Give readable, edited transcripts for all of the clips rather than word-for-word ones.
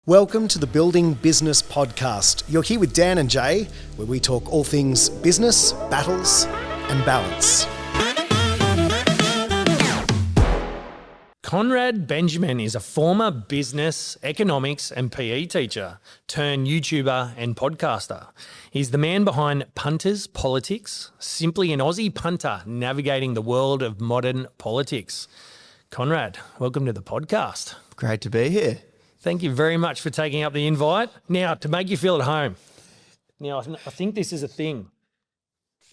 Welcome to the Building Business Podcast. You're here with Dan and Jay, where we talk all things business, battles, and balance. Konrad Benjamin is a former business, economics and PE teacher turned YouTuber and podcaster. He's the man behind Punters Politics, simply an Aussie punter navigating the world of modern politics. Konrad, welcome to the podcast. Great to be here. Thank you very much for taking up the invite. Now, to make you feel at home, I think this is a thing.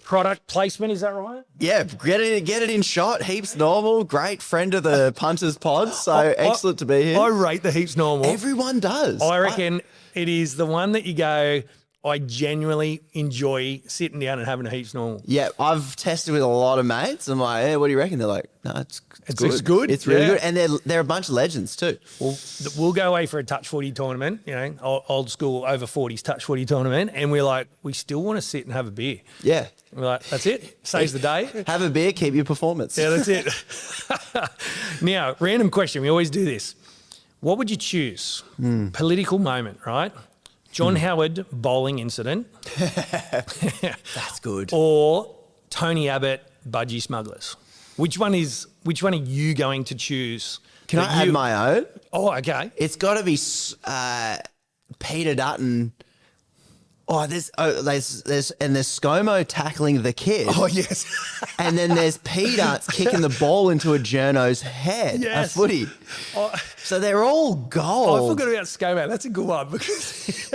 Product placement, is that right? Yeah, get it in shot. Heaps normal. Great friend of the Punters pod. So excellent to be here. I rate the heaps normal. Everyone does. I reckon it is the one that you go, I genuinely enjoy sitting down and having a heaps normal. Yeah, I've tested with a lot of mates. I'm like, hey, what do you reckon? They're like, no, it's good. It's good. It's really good. And they're a bunch of legends too. Well, we'll go away for a touch footy tournament, old school over 40s touch footy tournament. And we're like, we still want to sit and have a beer. Yeah. We're like, that's it. Saves the day. Have a beer, keep your performance. Yeah, that's it. Now, random question. We always do this. What would you choose? Political moment, right? John Howard bowling incident. That's good. Or Tony Abbott budgie smugglers. Which one are you going to choose? Can I add my own? Oh, okay. It's got to be Peter Dutton. There's ScoMo tackling the kid. Oh, yes. And then there's Peter kicking the ball into a journo's head, Yes. a footy. Oh, So they're all gold. I forgot about ScoMo. That's a good one because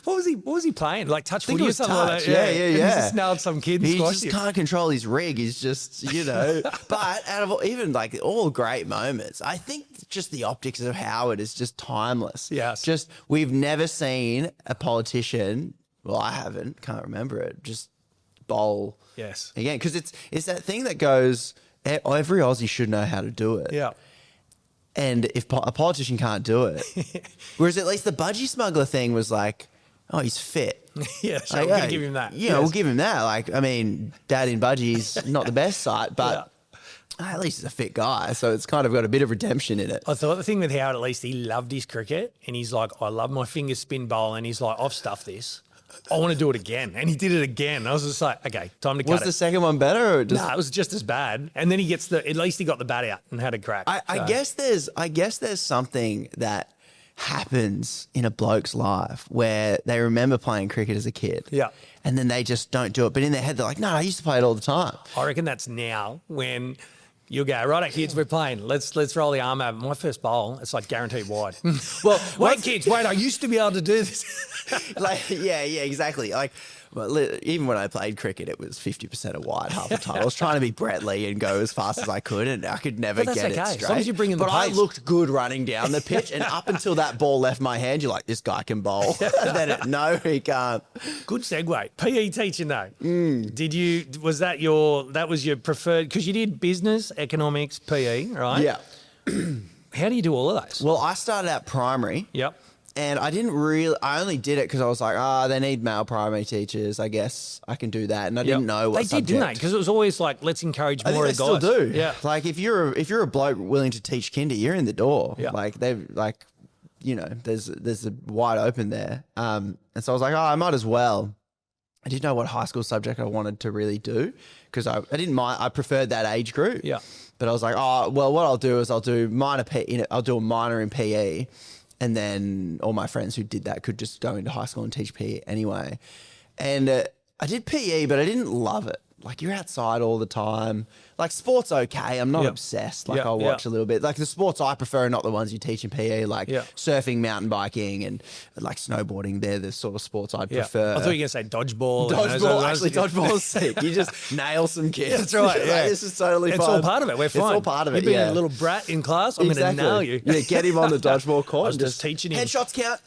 what was he playing? Like touch think footy it or was something touch. like that? Yeah. And he just nailed some kid and He squashed just him. can't control his rig. He's just, But out of even like all great moments, I think just the optics of Howard is just timeless. Yes. Just we've never seen a politician. Well, I haven't. Can't remember it. Just bowl. Yes. Again, because it's that thing that goes. Every Aussie should know how to do it. Yeah. And if a politician can't do it, whereas at least the budgie smuggler thing was like, oh, he's fit. Yeah, so Like, we're going to give him that. Yeah, we'll give him that. Like, I mean, Dad in Budgies, not the best sight, but at least he's a fit guy. So it's kind of got a bit of redemption in it. I thought the thing with Howard, at least he loved his cricket and he's like, I love my finger spin bowl. And he's like, I've stuffed this. I want to do it again. And he did it again. I was just like, okay, time to cut Was it. the second one better? Or just... No, it was just as bad. And then at least he got the bat out and had a crack. I guess there's something that happens in a bloke's life where they remember playing cricket as a kid. Yeah. And then they just don't do it. But in their head, they're like, no, I used to play it all the time. I reckon that's now when you'll go, right, kids, we're playing. Let's roll the arm over. My first bowl, it's like guaranteed wide. Well, wait, kids, I used to be able to do this. Yeah, exactly. Like, well, even when I played cricket, it was 50% a wide half the time. I was trying to be Brett Lee and go as fast as I could, and I could never But that's get okay. it As straight. long as you bring in the But I pace. looked good running down the pitch, and up until that ball left my hand, you're like, this guy can bowl. No, he can't. Good segue. PE teaching though. That was your preferred, because you did business, economics, PE, right? Yeah. How do you do all of those? Well, I started out primary. Yep. And I only did it because I was like, they need male primary teachers. I guess I can do that. And I didn't know what they did, didn't they? Because it was always like, let's encourage more of the guys. Still do. Yeah. Like if you're a bloke willing to teach kinder, you're in the door. Yeah. Like there's a wide open there. And so I was like, I might as well. I didn't know what high school subject I wanted to really do because I didn't mind. I preferred that age group. Yeah. But I was like, what I'll do is I'll do a minor in PE. And then all my friends who did that could just go into high school and teach PE anyway. And I did PE, but I didn't love it. Like you're outside all the time. Like sport's okay. I'm not obsessed. Like I'll watch a little bit. Like the sports I prefer are not the ones you teach in PE, like surfing, mountain biking, and like snowboarding. They're the sort of sports I'd prefer. I thought you were going to say dodgeball. Actually, dodgeball's sick. You just nail some kids. That's right. Yeah. This is totally fun. It's all part of it. We're fine. It's all part of it. You've been a little brat in class. I'm going to nail you. Yeah, get him on the dodgeball court. I was just teaching him. Headshots count.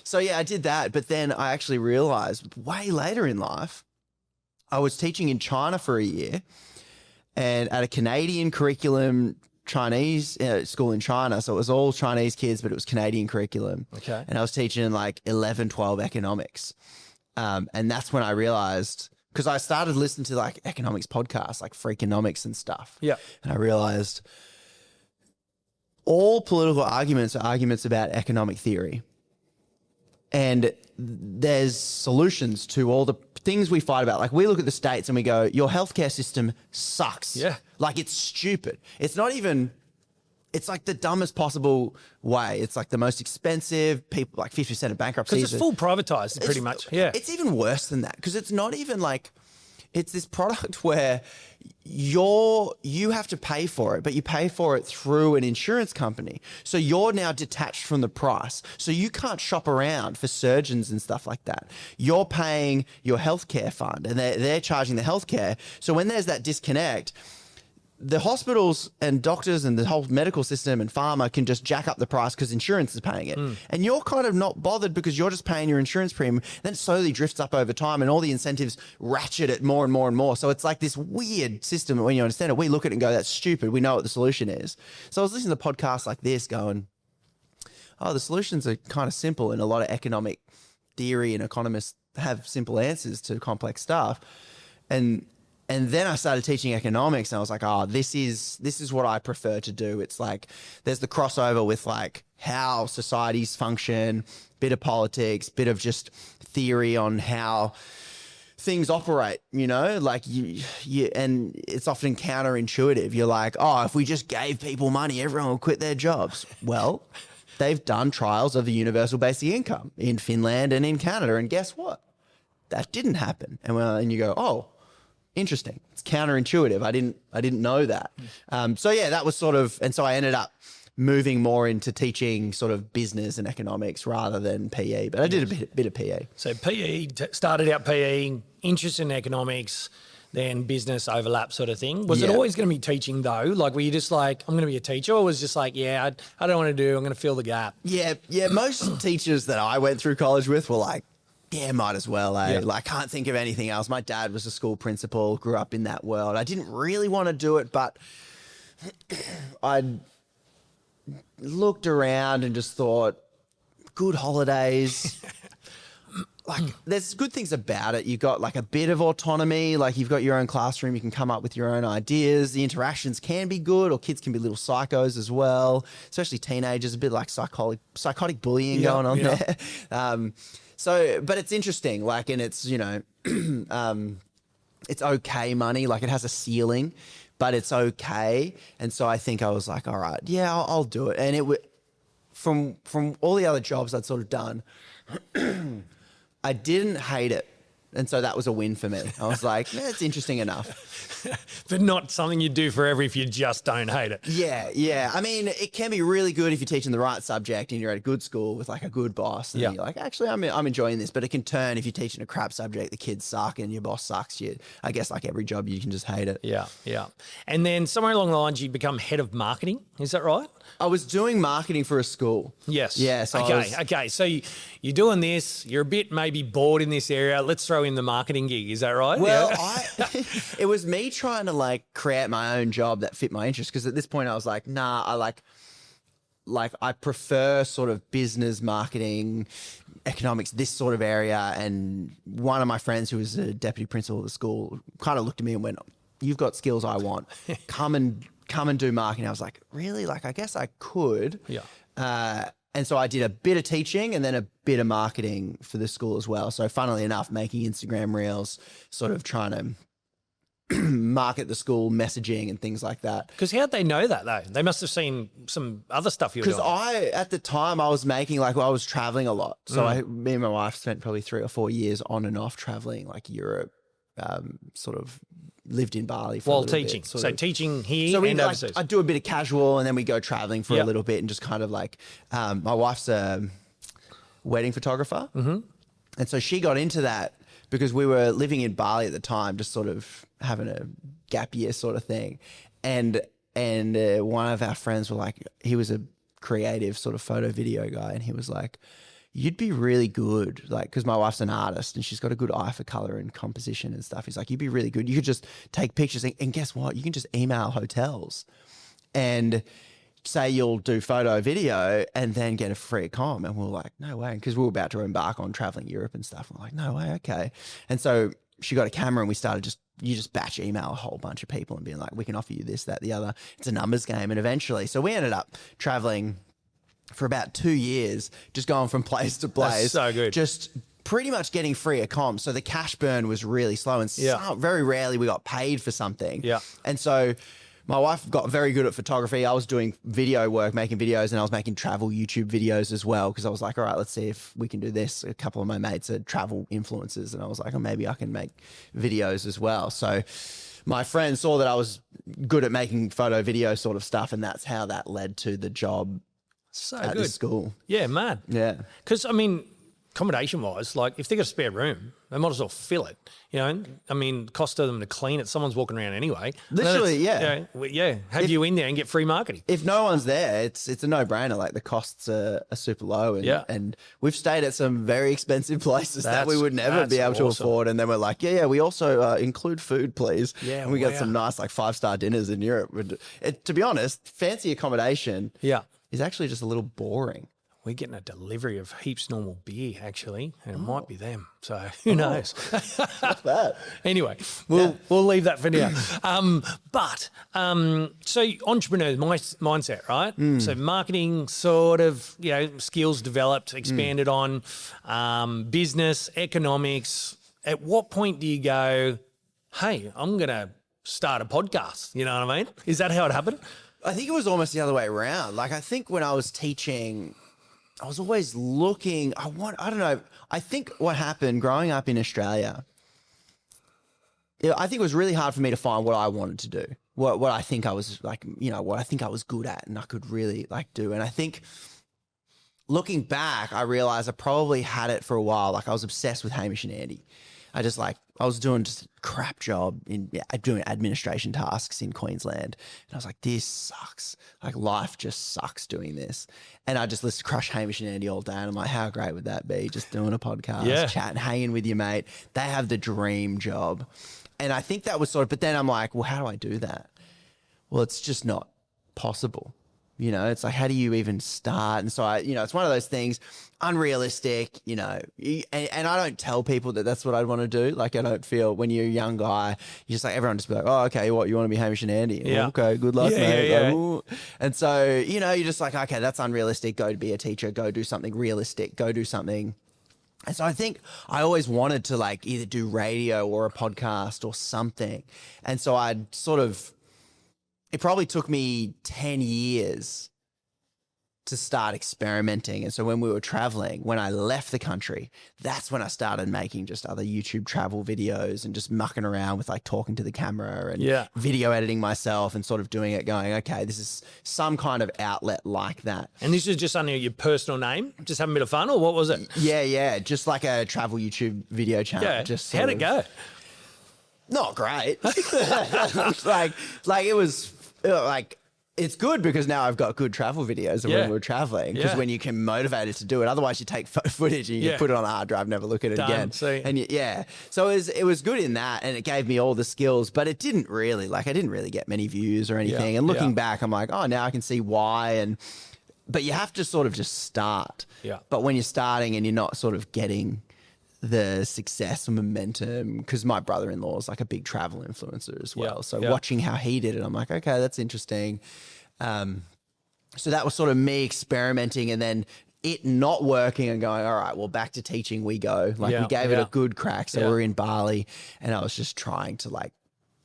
So yeah, I did that. But then I actually realized way later in life, I was teaching in China for a year and at a Canadian curriculum Chinese school in China. So it was all Chinese kids, but it was Canadian curriculum. Okay. And I was teaching like 11, 12 economics. And that's when I realized, because I started listening to like economics podcasts, like Freakonomics and stuff. Yeah. And I realized all political arguments are arguments about economic theory. And there's solutions to all the things we fight about. Like, we look at the states and we go, your healthcare system sucks. Yeah. Like, it's stupid. It's not even, it's like the dumbest possible way. It's like the most expensive, people, like 50% of bankruptcies. Because it's full privatized pretty much. Yeah. It's even worse than that, because it's not even like, it's this product where you have to pay for it, but you pay for it through an insurance company. So you're now detached from the price. So you can't shop around for surgeons and stuff like that. You're paying your healthcare fund, and they're charging the healthcare. So when there's that disconnect, the hospitals and doctors and the whole medical system and pharma can just jack up the price because insurance is paying it. And you're kind of not bothered because you're just paying your insurance premium. Then it slowly drifts up over time, and all the incentives ratchet it more and more and more. So it's like this weird system. When you understand it, we look at it and go, that's stupid. We know what the solution is. So I was listening to podcasts like this going, oh, the solutions are kind of simple, and a lot of economic theory and economists have simple answers to complex stuff. And then I started teaching economics, and I was like, oh, this is what I prefer to do. It's like, there's the crossover with like how societies function, bit of politics, bit of just theory on how things operate, you know, like you, and it's often counterintuitive. You're like, oh, if we just gave people money, everyone will quit their jobs. Well, they've done trials of the universal basic income in Finland and in Canada. And guess what? That didn't happen. And you go, oh, interesting. It's counterintuitive. I didn't know that. So yeah, that was sort of, and so I ended up moving more into teaching sort of business and economics rather than PE, but I did a bit of PE. So PE, started out PE, interest in economics, then business overlap sort of thing. Was it always going to be teaching though? Like, were you just like, I'm going to be a teacher, or was it just like, yeah, I don't want to do, I'm going to fill the gap? Yeah. Most teachers that I went through college with were like, yeah, might as well. Yeah. Like, can't think of anything else. My dad was a school principal, grew up in that world. I didn't really want to do it, but I looked around and just thought, good holidays. Like, there's good things about it. You've got like a bit of autonomy. Like, you've got your own classroom. You can come up with your own ideas. The interactions can be good, or kids can be little psychos as well, especially teenagers, a bit like psychotic bullying going on there. So, but it's interesting, like, and it's, you know, it's okay money. Like, it has a ceiling, but it's okay. And so I think I was like, all right, yeah, I'll do it. And it would, from all the other jobs I'd sort of done, I didn't hate it. And so that was a win for me. I was like, yeah, it's interesting enough. But not something you do forever if you just don't hate it. Yeah. I mean, it can be really good if you're teaching the right subject and you're at a good school with like a good boss. And you're like, actually, I'm enjoying this. But it can turn if you're teaching a crap subject, the kids suck and your boss sucks. I guess like every job, you can just hate it. Yeah. And then somewhere along the lines, you become head of marketing. Is that right? I was doing marketing for a school. Yes. Yeah. So okay. So you're doing this. You're a bit maybe bored in this area. Let's throw in the marketing gig. Is that right? Well, it was me trying to like create my own job that fit my interest. Because at this point I was like, nah, I prefer sort of business, marketing, economics, this sort of area. And one of my friends who was a deputy principal of the school kind of looked at me and went, you've got skills I want. Come and do marketing. I was like, really? Like, I guess I could. Yeah. And so I did a bit of teaching and then a bit of marketing for the school as well. So funnily enough, making Instagram reels, sort of trying to market the school messaging and things like that. Because how'd they know that though? They must have seen some other stuff you were doing. Because at the time I was making I was traveling a lot. So me and my wife spent probably 3 or 4 years on and off traveling, like Europe, sort of lived in Bali for while a little teaching. bit, So teaching here and overseas. I'd do a bit of casual and then we go traveling for a little bit and just kind of like, my wife's a wedding photographer. Mm-hmm. And so she got into that because we were living in Bali at the time, just sort of having a gap year sort of thing. And one of our friends were like, he was a creative sort of photo video guy. And he was like, you'd be really good, like, because my wife's an artist and she's got a good eye for color and composition and stuff. He's like, you'd be really good. You could just take pictures and guess what? You can just email hotels and say you'll do photo, video, and then get a free comm. And we were like, no way. Because we were about to embark on traveling Europe and stuff. We're like, no way, okay. And so she got a camera and we started you just batch email a whole bunch of people and being like, we can offer you this, that, the other. It's a numbers game. And eventually, so we ended up traveling for about 2 years, just going from place to place. That's so good. Just pretty much getting free of comms. So the cash burn was really slow, and very rarely we got paid for something. Yeah. And so my wife got very good at photography. I was doing video work, making videos, and I was making travel YouTube videos as well, because I was like, all right, let's see if we can do this. A couple of my mates are travel influencers, and I was like, oh, maybe I can make videos as well. So my friend saw that I was good at making photo video sort of stuff, and that's how that led to the job at good. the school. Yeah, mad. Yeah. Because, I mean, accommodation-wise, like, if they got a spare room, they might as well fill it. You know, I mean, cost of them to clean it, someone's walking around anyway. Literally, yeah. Have you in there and get free marketing. If no one's there, it's a no-brainer. Like, the costs are super low, and we've stayed at some very expensive places that we would never be able to afford. And then we're like, we also include food, please. Yeah, and we got some nice, like, 5-star dinners in Europe. To be honest, fancy accommodation is actually just a little boring. We're getting a delivery of heaps normal beer, actually, and it might be them. So who knows? Not bad. Anyway, we'll leave that for now. So entrepreneur mindset, right? So marketing sort of, skills developed, expanded on, business, economics. At what point do you go, hey, I'm going to start a podcast? You know what I mean? Is that how it happened? I think it was almost the other way around. Like, I think when I was teaching, I was always looking, I don't know. I think what happened growing up in Australia, I think it was really hard for me to find what I wanted to do, what I think I was like, what I think I was good at and I could really like do. And I think looking back, I realized I probably had it for a while. Like, I was obsessed with Hamish and Andy. I was doing just a crap job doing administration tasks in Queensland. And I was like, this sucks. Like, life just sucks doing this. And I just listened to Crush Hamish and Andy all day. And I'm like, how great would that be? Just doing a podcast, chatting, hanging with your mate. They have the dream job. And I think that was but then I'm like, well, how do I do that? Well, it's just not possible. It's like, how do you even start? And so it's one of those things, unrealistic, and I don't tell people that that's what I'd want to do. Like, I don't feel when you're a young guy, you're just like, everyone just be like, oh, okay, what, you want to be Hamish and Andy? Yeah. Okay, good luck, mate. Yeah. Like, and so, you're just like, okay, that's unrealistic. Go be a teacher, go do something realistic, go do something. And so I think I always wanted to like either do radio or a podcast or something. And so I'd it probably took me 10 years to start experimenting. And so when we were traveling, when I left the country, that's when I started making just other YouTube travel videos and just mucking around with like talking to the camera and video editing myself and sort of doing it, going, okay, this is some kind of outlet like that. And this is just under your personal name, just having a bit of fun, or what was it? Yeah. Just like a travel YouTube video channel. Yeah. Just how'd it go? Not great. Like it was like, it's good because now I've got good travel videos of when we're traveling, because when you can motivate it to do it, otherwise you take footage and you put it on a hard drive, never look at it again. See. And so it was good in that, and it gave me all the skills, but it didn't really, I didn't really get many views or anything. And looking back, I'm like, oh, now I can see why. But you have to sort of just start. Yeah. But when you're starting and you're not sort of getting the success and momentum, because my brother-in-law is like a big travel influencer as well. So watching how he did it, I'm like, okay, that's interesting. So that was sort of me experimenting, and then it not working and going, all right, well, back to teaching we go. We gave it a good crack. So we're in Bali, and I was just trying to like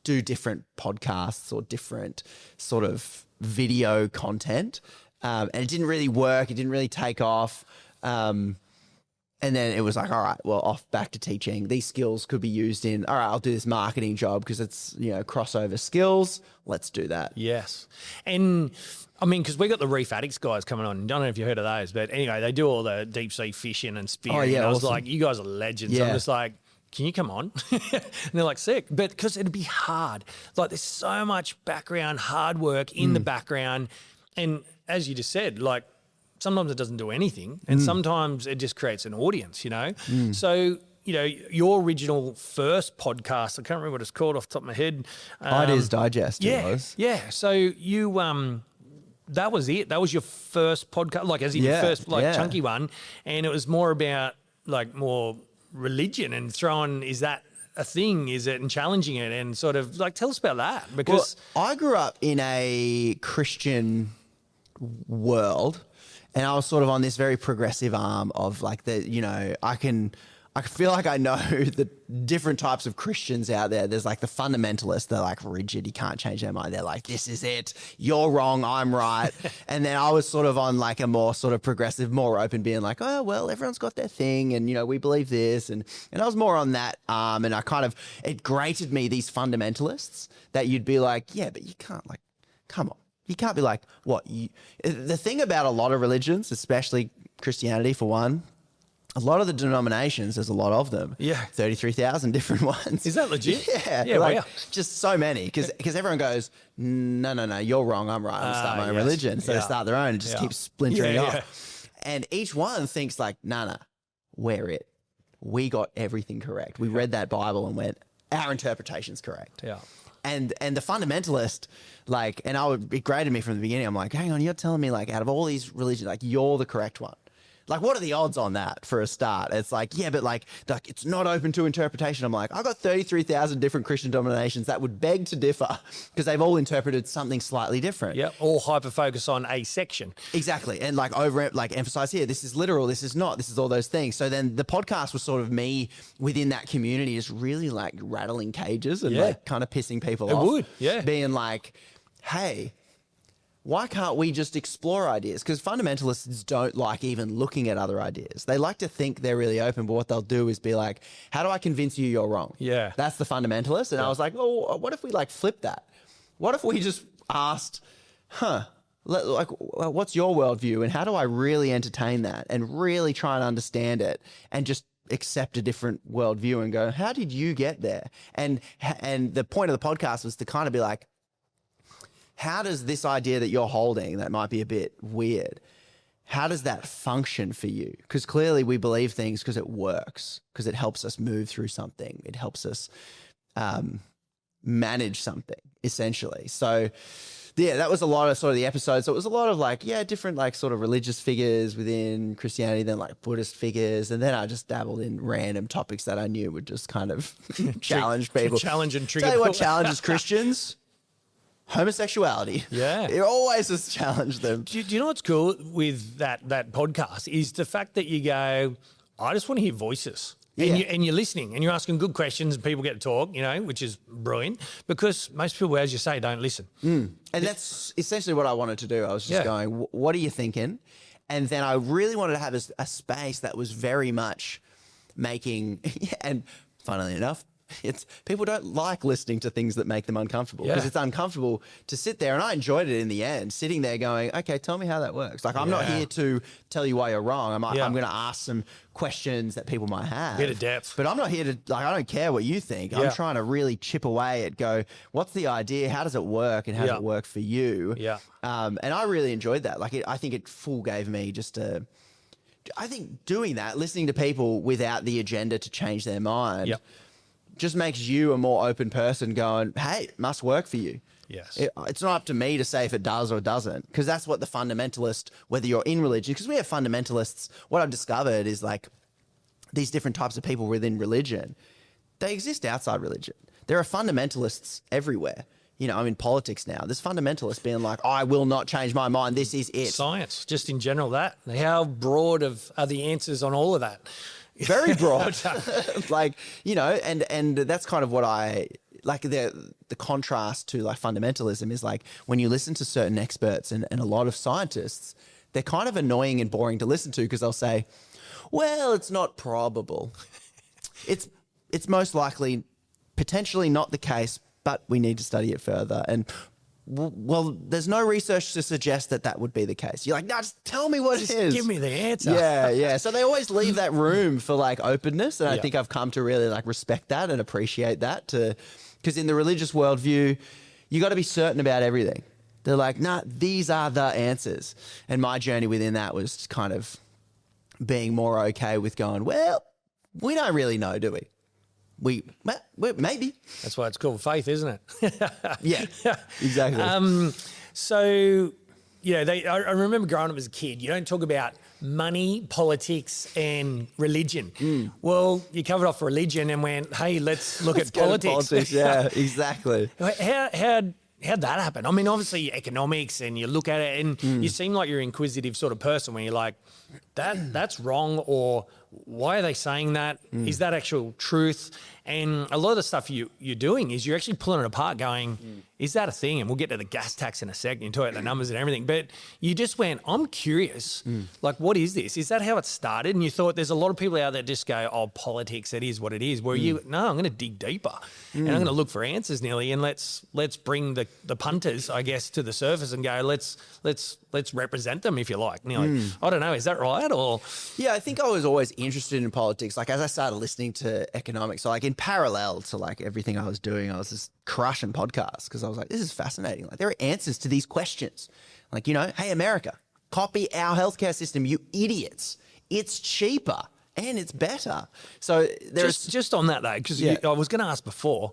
do different podcasts or different sort of video content. And it didn't really work. It didn't really take off. And then it was like, all right, well, back to teaching. These skills could be used in, all right, I'll do this marketing job because it's, crossover skills. Let's do that. Yes. And I mean, because we got the Reef Addicts guys coming on. I don't know if you heard of those, but anyway, they do all the deep sea fishing and spearing. Oh, yeah, and I was awesome. like, you guys are legends. Yeah. I'm just like, can you come on? And they're like, sick. But because it'd be hard. Like, there's so much background, hard work in the background. And as you just said, like, sometimes it doesn't do anything, and sometimes it just creates an audience, So, your original first podcast, I can't remember what it's called off the top of my head. Ideas Digest, yeah, it was. Yeah. So you, that was it. That was your first podcast, like as in your first chunky one. And it was more about like more religion and throwing, is that a thing, is it, and challenging it, and sort of like tell us about that, because I grew up in a Christian world, and I was sort of on this very progressive arm of like I feel like I know the different types of Christians out there. There's like the fundamentalists. They're like rigid. You can't change their mind. They're like, this is it. You're wrong. I'm right. And then I was sort of on like a more sort of progressive, more open, being like, oh, well, everyone's got their thing. And, we believe this. And I was more on that arm. And it grated me, these fundamentalists, that you'd be like, yeah, but you can't, like, come on. You can't be like, what? The thing about a lot of religions, especially Christianity for one, a lot of the denominations, there's a lot of them. Yeah. 33,000 different ones. Is that legit? Yeah. Yeah, wow. Just so many. Because everyone goes, no, you're wrong, I'm right. I'm going to start my own religion. So they start their own and just keep splintering off. And each one thinks like, nah, we're it. We got everything correct. We read that Bible and went, our interpretation's correct. Yeah. And the fundamentalist, like, and it graded me from the beginning. I'm like, hang on, you're telling me like out of all these religions, like you're the correct one. Like, what are the odds on that for a start? It's like, yeah, but like it's not open to interpretation. I'm like, I've got 33,000 different Christian denominations that would beg to differ because they've all interpreted something slightly different. Yeah, all hyper-focus on a section. Exactly. And like emphasize here, this is literal, this is not, this is all those things. So then the podcast was sort of me within that community, just really like rattling cages and like kind of pissing people off. It would, yeah. Being like, hey, why can't we just explore ideas? Because fundamentalists don't like even looking at other ideas. They like to think they're really open, but what they'll do is be like, how do I convince you you're wrong? Yeah. That's the fundamentalist. And I was like, well, what if we like flip that? What if we just asked, like, what's your worldview and how do I really entertain that and really try and understand it and just accept a different worldview and go, how did you get there? And the point of the podcast was to kind of be like, how does this idea that you're holding that might be a bit weird, how does that function for you? Because clearly we believe things because it works, because it helps us move through something. It helps us manage something, essentially. So, yeah, that was a lot of sort of the episodes. So it was a lot of like, different like sort of religious figures within Christianity, then like Buddhist figures. And then I just dabbled in random topics that I knew would just kind of challenge people. Challenge and trigger. Tell you what challenges Christians? Homosexuality. Yeah. It always has challenged them. Do you know what's cool with that podcast is the fact that you go, I just want to hear voices. Yeah. And you're listening and you're asking good questions and people get to talk, which is brilliant because most people, as you say, don't listen. And that's essentially what I wanted to do. I was just going, what are you thinking? And then I really wanted to have a space that was very much making, and funnily enough, people don't like listening to things that make them uncomfortable because it's uncomfortable to sit there. And I enjoyed it in the end, sitting there going, okay, tell me how that works. Like, I'm not here to tell you why you're wrong. I'm going to ask some questions that people might have. Bit of depth. But I'm not here to, like, I don't care what you think. I'm trying to really chip away at what's the idea? How does it work? And how does it work for you? Yeah. And I really enjoyed that. Like, I think it gave me I think doing that, listening to people without the agenda to change their mind, just makes you a more open person going, hey, it must work for you. Yes. It's not up to me to say if it does or doesn't, because that's what the fundamentalist, whether you're in religion, because we have fundamentalists, what I've discovered is like these different types of people within religion, they exist outside religion. There are fundamentalists everywhere. I'm in politics now. There's fundamentalists being like, I will not change my mind. This is it. Science, just in general, how broad are the answers on all of that? Very broad. And that's kind of what I like. The contrast to like fundamentalism is like when you listen to certain experts and a lot of scientists, they're kind of annoying and boring to listen to because they'll say, well, it's not probable. It's most likely potentially not the case, but we need to study it further. And well, there's no research to suggest that would be the case. You're like, no, just tell me what it is. Give me the answer. Yeah. So they always leave that room for like openness. And I think I've come to really like respect that and appreciate that because in the religious worldview, you got to be certain about everything. They're like, nah, these are the answers. And my journey within that was kind of being more okay with going, well, we don't really know, do we? Maybe. That's why it's called faith, isn't it? Yeah, exactly. So I remember growing up as a kid, you don't talk about money, politics and religion. Well, you covered off religion and went, hey, let's look at politics. Yeah, exactly. How'd that happen? I mean, obviously economics, and you look at it and you seem like you're an inquisitive sort of person where you're like, that's wrong, or why are they saying that? Is that actual truth? And a lot of the stuff you're doing is you're actually pulling it apart going, is that a thing? And we'll get to the gas tax in a second and talk about the numbers and everything. But you just went, I'm curious, like, what is this? Is that how it started? And you thought there's a lot of people out there just go, oh, politics, it is what it is. Where no, I'm going to dig deeper and I'm going to look for answers nearly. And let's bring the punters, I guess, to the surface and go, let's represent them, if you like. Nearly. I don't know, is that right? Or yeah, I think I was always interested in politics. Like, as I started listening to economics, so like in parallel to like everything I was doing, I was just crushing podcasts because I was like, this is fascinating. Like, there are answers to these questions. Like, hey, America, copy our healthcare system, you idiots. It's cheaper and it's better. So there's just on that though, because I was going to ask before.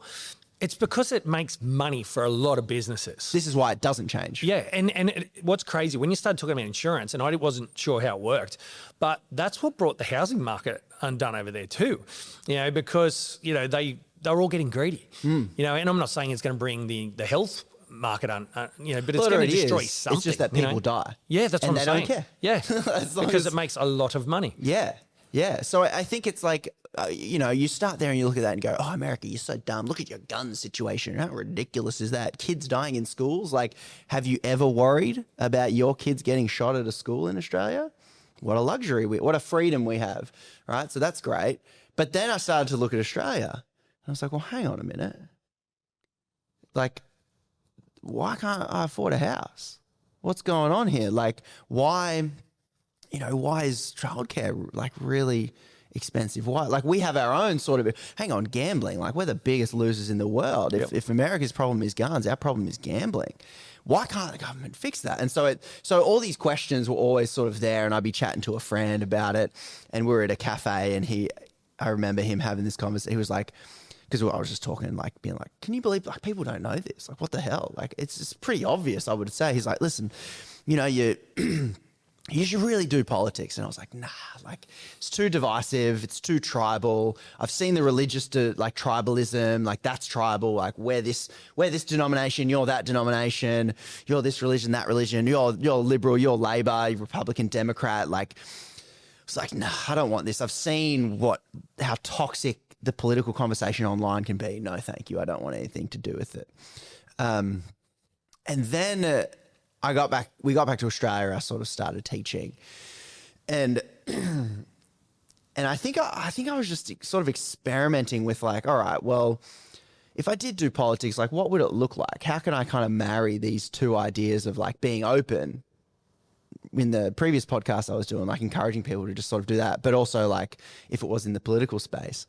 It's because it makes money for a lot of businesses. This is why it doesn't change. Yeah, and what's crazy, when you started talking about insurance, and I wasn't sure how it worked, but that's what brought the housing market undone over there too. Because, they're all getting greedy. And I'm not saying it's going to bring the health market but it's going to destroy something. It's just that people die. Yeah, that's what I'm saying. And they don't care. Yeah, because it makes a lot of money. Yeah. Yeah. So I think it's like, you start there and you look at that and go, oh, America, you're so dumb. Look at your gun situation. How ridiculous is that? Kids dying in schools. Like, have you ever worried about your kids getting shot at a school in Australia? What a luxury. What a freedom we have. Right. So that's great. But then I started to look at Australia and I was like, well, hang on a minute. Like, why can't I afford a house? What's going on here? Like, why is childcare like really expensive? Why? Like, we have our own sort of, hang on, gambling. Like, we're the biggest losers in the world. If America's problem is guns, our problem is gambling. Why can't the government fix that? And so all these questions were always sort of there, and I'd be chatting to a friend about it, and we were at a cafe, and I remember him having this conversation. He was like, because I was just talking, like, being like, can you believe, like, people don't know this? Like, what the hell? Like, it's just pretty obvious, I would say. He's like, listen, you should really do politics. And I was like, nah, like, it's too divisive. It's too tribal. I've seen the religious tribalism, like, that's tribal. Like, we're this denomination, you're that denomination, you're this religion, that religion, you're liberal, you're Labor, you're Republican, Democrat. Like, it's like, nah, I don't want this. I've seen how toxic the political conversation online can be. No, thank you. I don't want anything to do with it. And then we got back to Australia. I sort of started teaching, and I think I was just sort of experimenting with, like, all right, well, if I did do politics, like, what would it look like? How can I kind of marry these two ideas of, like, being open? In the previous podcast I was doing, like, encouraging people to just sort of do that, but also, like, if it was in the political space.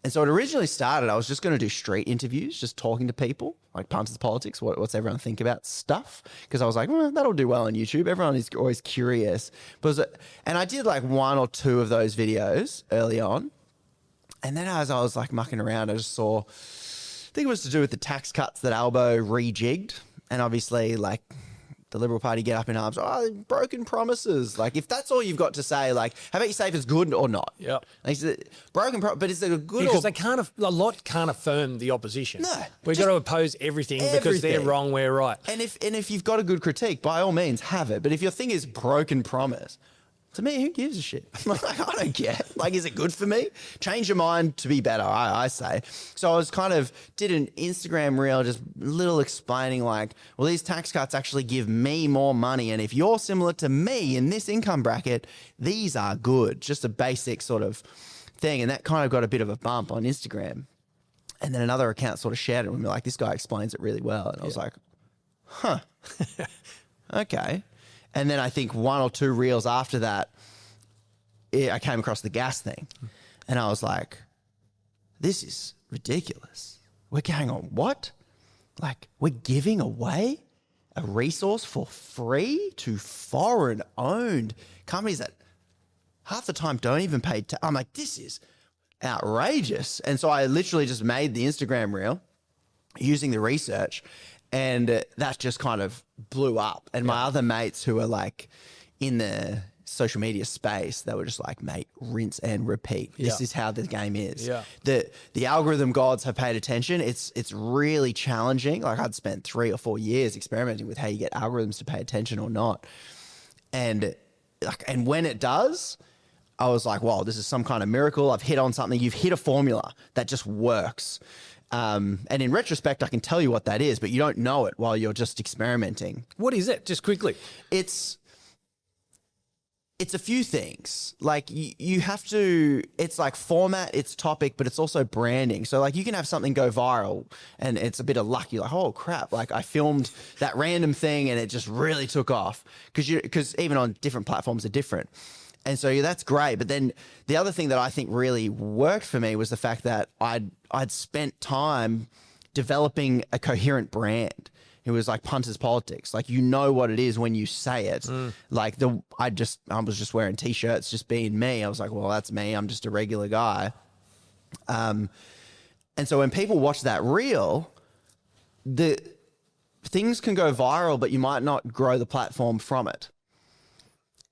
And so it originally started, I was just going to do street interviews, just talking to people, like Punters Politics, what's everyone think about stuff? Because I was like, well, that'll do well on YouTube. Everyone is always curious. And I did like one or two of those videos early on. And then as I was like mucking around, I just saw, I think it was to do with the tax cuts that Albo rejigged. And obviously, like, the Liberal Party get up in arms. Oh, broken promises. Like, if that's all you've got to say, like, how about you say if it's good or not? Yeah. Like, but is it a good because a lot can't affirm the opposition. No. We've got to oppose everything because they're wrong, we're right. And if you've got a good critique, by all means, have it. But if your thing is broken promise, to me, who gives a shit? Like, I don't care. Like, is it good for me? Change your mind to be better, I say. So I was did an Instagram reel, just little explaining, like, well, these tax cuts actually give me more money. And if you're similar to me in this income bracket, these are good. Just a basic sort of thing. And that kind of got a bit of a bump on Instagram. And then another account sort of shared it with me, like, this guy explains it really well. And I was like, huh, okay. And then I think one or two reels after that, I came across the gas thing. And I was like, this is ridiculous. We're going on what? Like, we're giving away a resource for free to foreign-owned companies that half the time don't even pay I'm like, this is outrageous. And so I literally just made the Instagram reel using the research. And that just kind of blew up. And my other mates who are like in the social media space, they were just like, mate, rinse and repeat. This is how the game is. Yeah. The algorithm gods have paid attention. It's really challenging. Like I'd spent 3 or 4 years experimenting with how you get algorithms to pay attention or not. And when it does, I was like, wow, this is some kind of miracle. I've hit on something. You've hit a formula that just works. And in retrospect, I can tell you what that is, but you don't know it while you're just experimenting. What is it? Just quickly. It's a few things. Like you have to, it's like format, it's topic, but it's also branding. So like you can have something go viral and it's a bit of luck. You're like, oh crap. Like I filmed that random thing and it just really took off because even on different platforms are different. And so that's great. But then the other thing that I think really worked for me was the fact that I'd spent time developing a coherent brand. It was like Punters Politics. Like, you know what it is when you say it. Like I was just wearing t-shirts, just being me. I was like, well, that's me. I'm just a regular guy. And so when people watch that reel, the things can go viral, but you might not grow the platform from it.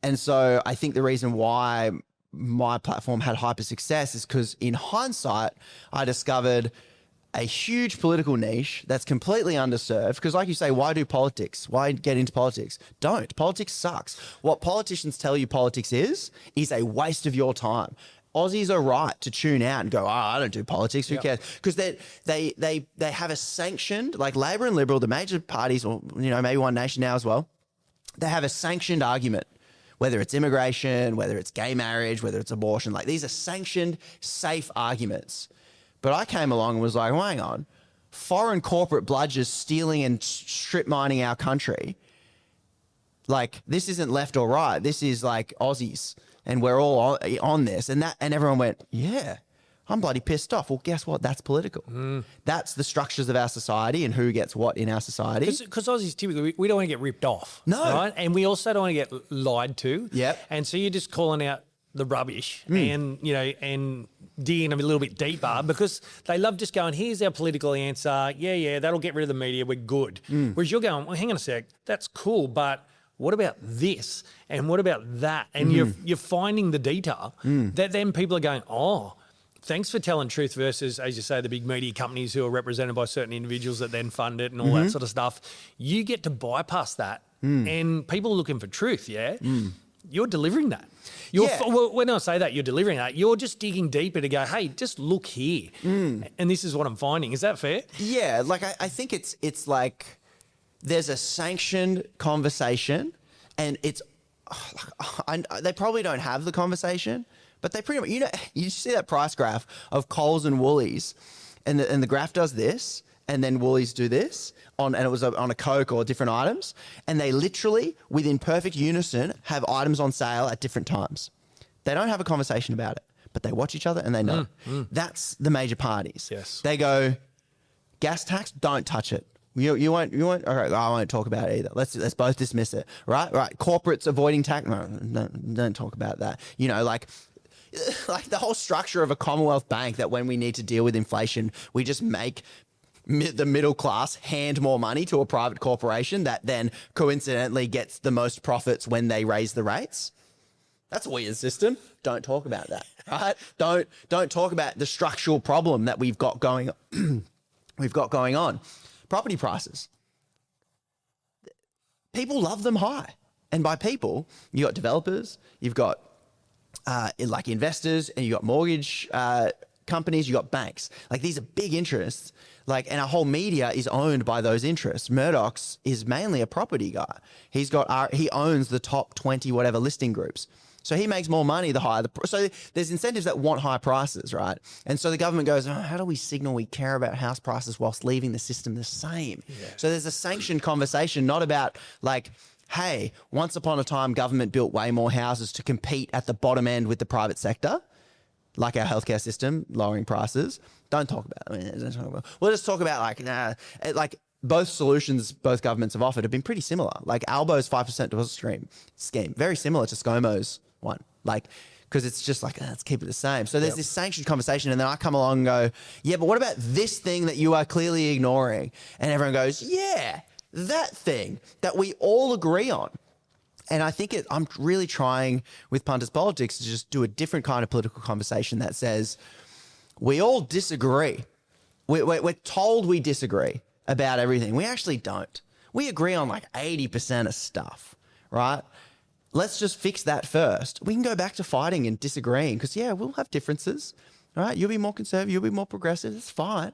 And so I think the reason why my platform had hyper success is because in hindsight, I discovered a huge political niche that's completely underserved. Because like you say, why do politics? Why get into politics? Don't. Politics sucks. What politicians tell you politics is a waste of your time. Aussies are right to tune out and go, oh, I don't do politics. Who cares? Because they have a sanctioned, like Labor and Liberal, the major parties, or maybe One Nation now as well, they have a sanctioned argument. Whether it's immigration, whether it's gay marriage, whether it's abortion, like these are sanctioned, safe arguments. But I came along and was like, well, hang on, foreign corporate bludgers stealing and strip mining our country. Like, this isn't left or right. This is like Aussies, and we're all on this. And everyone went, yeah, I'm bloody pissed off. Well, guess what? That's political. That's the structures of our society and who gets what in our society. Because Aussies typically, we don't want to get ripped off. No. Right? And we also don't want to get lied to. Yep. And so you're just calling out the rubbish and digging a little bit deeper because they love just going, here's our political answer. Yeah, that'll get rid of the media. We're good. Whereas you're going, well, hang on a sec. That's cool, but what about this? And what about that? And you're finding the data that then people are going, oh, thanks for telling truth versus, as you say, the big media companies who are represented by certain individuals that then fund it and all that sort of stuff. You get to bypass that. And people are looking for truth, You're delivering that. When I say that, you're delivering that. You're just digging deeper to go, hey, just look here. And this is what I'm finding. Is that fair? Yeah, like I think it's like there's a sanctioned conversation and it's they probably don't have the conversation, but they pretty much, you see that price graph of Coles and Woolies, and the graph does this, and then Woolies do this, and it was on a Coke or different items, and they literally, within perfect unison, have items on sale at different times. They don't have a conversation about it, but they watch each other and they know. That's the major parties. Yes. They go, gas tax, don't touch it. You won't. All right, I won't talk about it either. Let's both dismiss it. Right. Corporates avoiding tax. No, don't talk about that. Like the whole structure of a Commonwealth Bank, that when we need to deal with inflation, we just make the middle class hand more money to a private corporation that then coincidentally gets the most profits when they raise the rates. That's a weird system. Don't talk about that, right? Don't talk about the structural problem that we've got going on. Property prices. People love them high. And by people, you got developers, you've got like investors, and you got mortgage companies, you got banks. Like, these are big interests. Like, and our whole media is owned by those interests. Murdoch's is mainly a property guy. He owns the top 20 whatever listing groups. So he makes more money the higher so there's incentives that want high prices, right? And so the government goes, oh, how do we signal we care about house prices whilst leaving the system the same? Yeah. So there's a sanctioned conversation, not about like, hey, once upon a time, government built way more houses to compete at the bottom end with the private sector, like our healthcare system, lowering prices. Don't talk about it. We'll just talk about like both solutions both governments have offered have been pretty similar. Like Albo's 5% deposit scheme, very similar to ScoMo's one. Like because it's just like, let's keep it the same. So there's this sanctioned conversation, and then I come along and go, yeah, but what about this thing that you are clearly ignoring? And everyone goes, yeah, that thing that we all agree on. And I think I'm really trying with Punters Politics to just do a different kind of political conversation that says we all disagree. We're told we disagree about everything. We actually don't. We agree on like 80% of stuff, right? Let's just fix that first. We can go back to fighting and disagreeing because, yeah, we'll have differences, right? You'll be more conservative, you'll be more progressive. It's fine.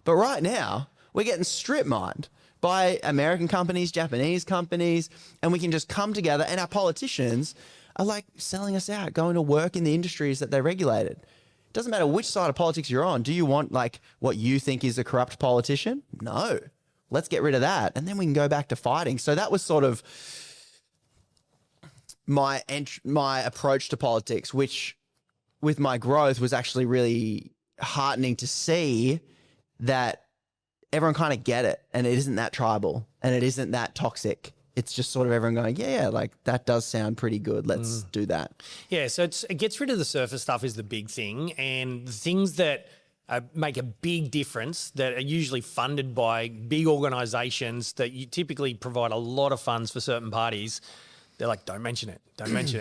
But right now, we're getting strip-mined by American companies, Japanese companies, and we can just come together, and our politicians are like selling us out, going to work in the industries that they regulated. It doesn't matter which side of politics you're on. Do you want like what you think is a corrupt politician? No. Let's get rid of that, and then we can go back to fighting. So that was sort of my approach to politics, which with my growth was actually really heartening to see that everyone kind of get it, and it isn't that tribal, and it isn't that toxic. It's just sort of everyone going, yeah, like that does sound pretty good. Let's do that. Yeah, so it gets rid of the surface stuff is the big thing, and the things that make a big difference that are usually funded by big organisations that you typically provide a lot of funds for certain parties. They're like, don't mention it,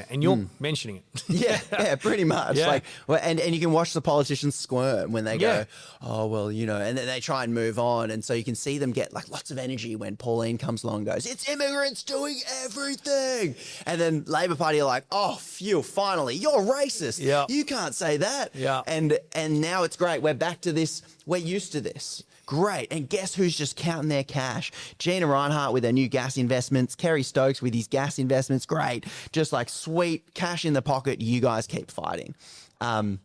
and you're mentioning it. yeah, pretty much. Yeah. Like, well, and you can watch the politicians squirm when they go, oh well, you know, and then they try and move on, and so you can see them get like lots of energy when Pauline comes along and goes, it's immigrants doing everything, and then Labor Party are like, oh phew, finally, you're racist. Yeah, you can't say that. Yeah, and now it's great. We're back to this. We're used to this. Great. And guess who's just counting their cash? Gina Reinhart with her new gas investments. Kerry Stokes with his gas investments. Great. Just like sweet cash in the pocket. You guys keep fighting. And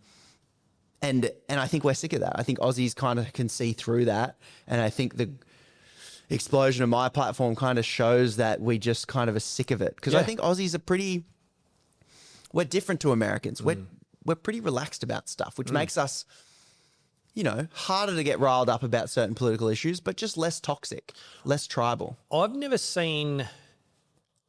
I think we're sick of that. I think Aussies kind of can see through that. And I think the explosion of my platform kind of shows that we just kind of are sick of it. Because I think Aussies are we're different to Americans. We're pretty relaxed about stuff, which makes us, you know, harder to get riled up about certain political issues, but just less toxic, less tribal. I've never seen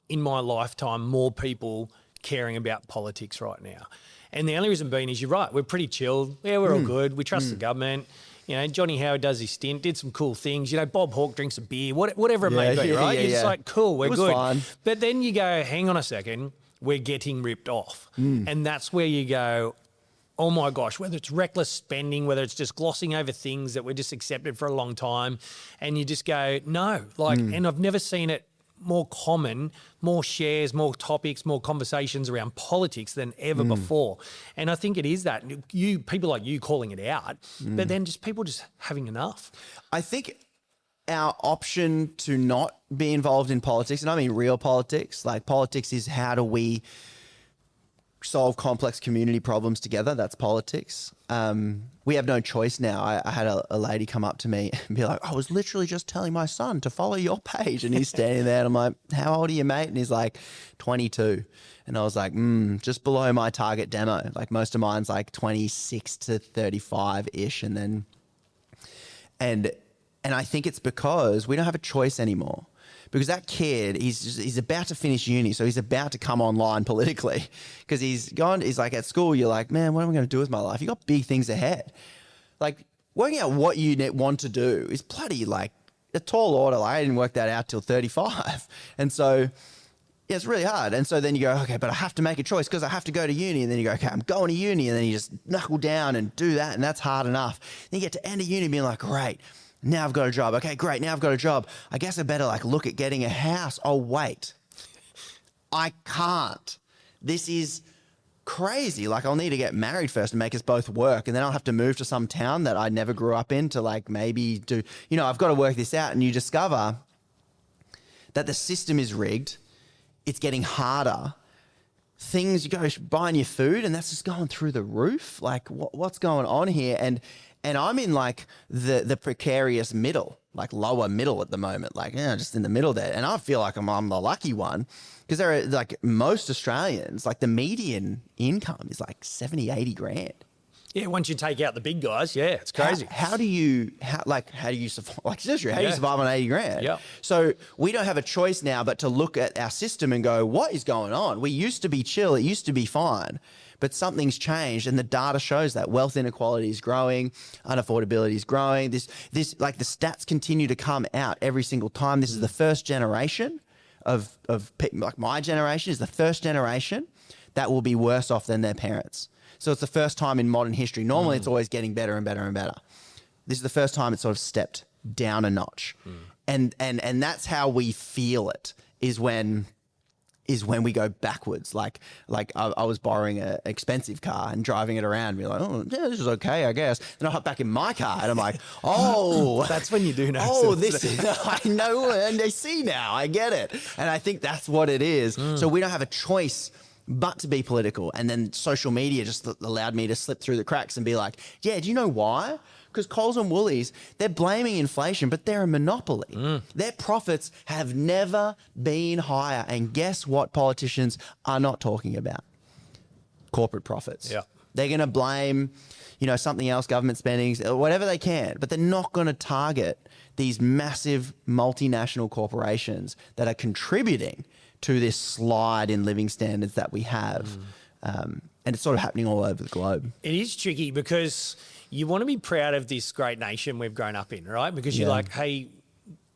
in my lifetime more people caring about politics right now. And the only reason being is you're right, we're pretty chilled. Yeah, we're all good. We trust the government. You know, Johnny Howard does his stint, did some cool things. You know, Bob Hawke drinks a beer, whatever it may be, right? It's just like, cool, we're good. Fun. But then you go, hang on a second, we're getting ripped off. And that's where you go, oh my gosh, whether it's reckless spending, whether it's just glossing over things that were just accepted for a long time, and you just go, no, like, and I've never seen it more common, more shares, more topics, more conversations around politics than ever before. And I think it is that people like you calling it out, but then just people just having enough. I think our option to not be involved in politics, and I mean real politics, like politics is how do we solve complex community problems together. That's politics. We have no choice now. I had a lady come up to me and be like, I was literally just telling my son to follow your page. And he's standing there and I'm like, how old are you, mate? And he's like, 22. And I was like, just below my target demo. Like most of mine's like 26 to 35-ish. And I think it's because we don't have a choice anymore. Because that kid, he's about to finish uni, so he's about to come online politically. Because he's like at school, you're like, man, what am I going to do with my life? You got big things ahead. Like working out what you want to do is bloody like a tall order. Like, I didn't work that out till 35. And so yeah, it's really hard. And so then you go, okay, but I have to make a choice because I have to go to uni. And then you go, okay, I'm going to uni. And then you just knuckle down and do that. And that's hard enough. Then you get to end of uni being like, great. Now I've got a job. Okay, great. Now I've got a job. I guess I better like look at getting a house. Oh, wait. I can't. This is crazy. Like I'll need to get married first and make us both work. And then I'll have to move to some town that I never grew up in to like maybe do, you know, I've got to work this out. And you discover that the system is rigged. It's getting harder. Things, you go buying your food and that's just going through the roof. Like what's going on here? And I'm in like the precarious middle, like lower middle at the moment, like just in the middle there. And I feel like I'm the lucky one because there are like most Australians, like the median income is like 70, 80 grand. Yeah, once you take out the big guys, yeah, it's crazy. How do you survive? Like, seriously, how do you survive on 80 grand? Yeah. So we don't have a choice now but to look at our system and go, what is going on? We used to be chill. It used to be fine. But something's changed, and the data shows that wealth inequality is growing, unaffordability is growing. This like the stats continue to come out every single time. This is the first generation of like my generation is the first generation that will be worse off than their parents. So it's the first time in modern history. Normally, it's always getting better and better and better. This is the first time it's sort of stepped down a notch, and that's how we feel it. Is when we go backwards. Like I was borrowing an expensive car and driving it around, and be like, oh yeah, this is okay, I guess. Then I hop back in my car and I'm like, oh, That's when you do know. oh, this is, I know, and I see now, I get it. And I think that's what it is. So we don't have a choice but to be political. And then social media just allowed me to slip through the cracks and be like, yeah, do you know why? Because Coles and Woolies, they're blaming inflation, but they're a monopoly. Their profits have never been higher. And guess what politicians are not talking about? Corporate profits. Yeah. They're going to blame, something else, government spending, whatever they can, but they're not going to target these massive multinational corporations that are contributing to this slide in living standards that we have. And it's sort of happening all over the globe. It is tricky because you want to be proud of this great nation we've grown up in, right? Because you're like, hey,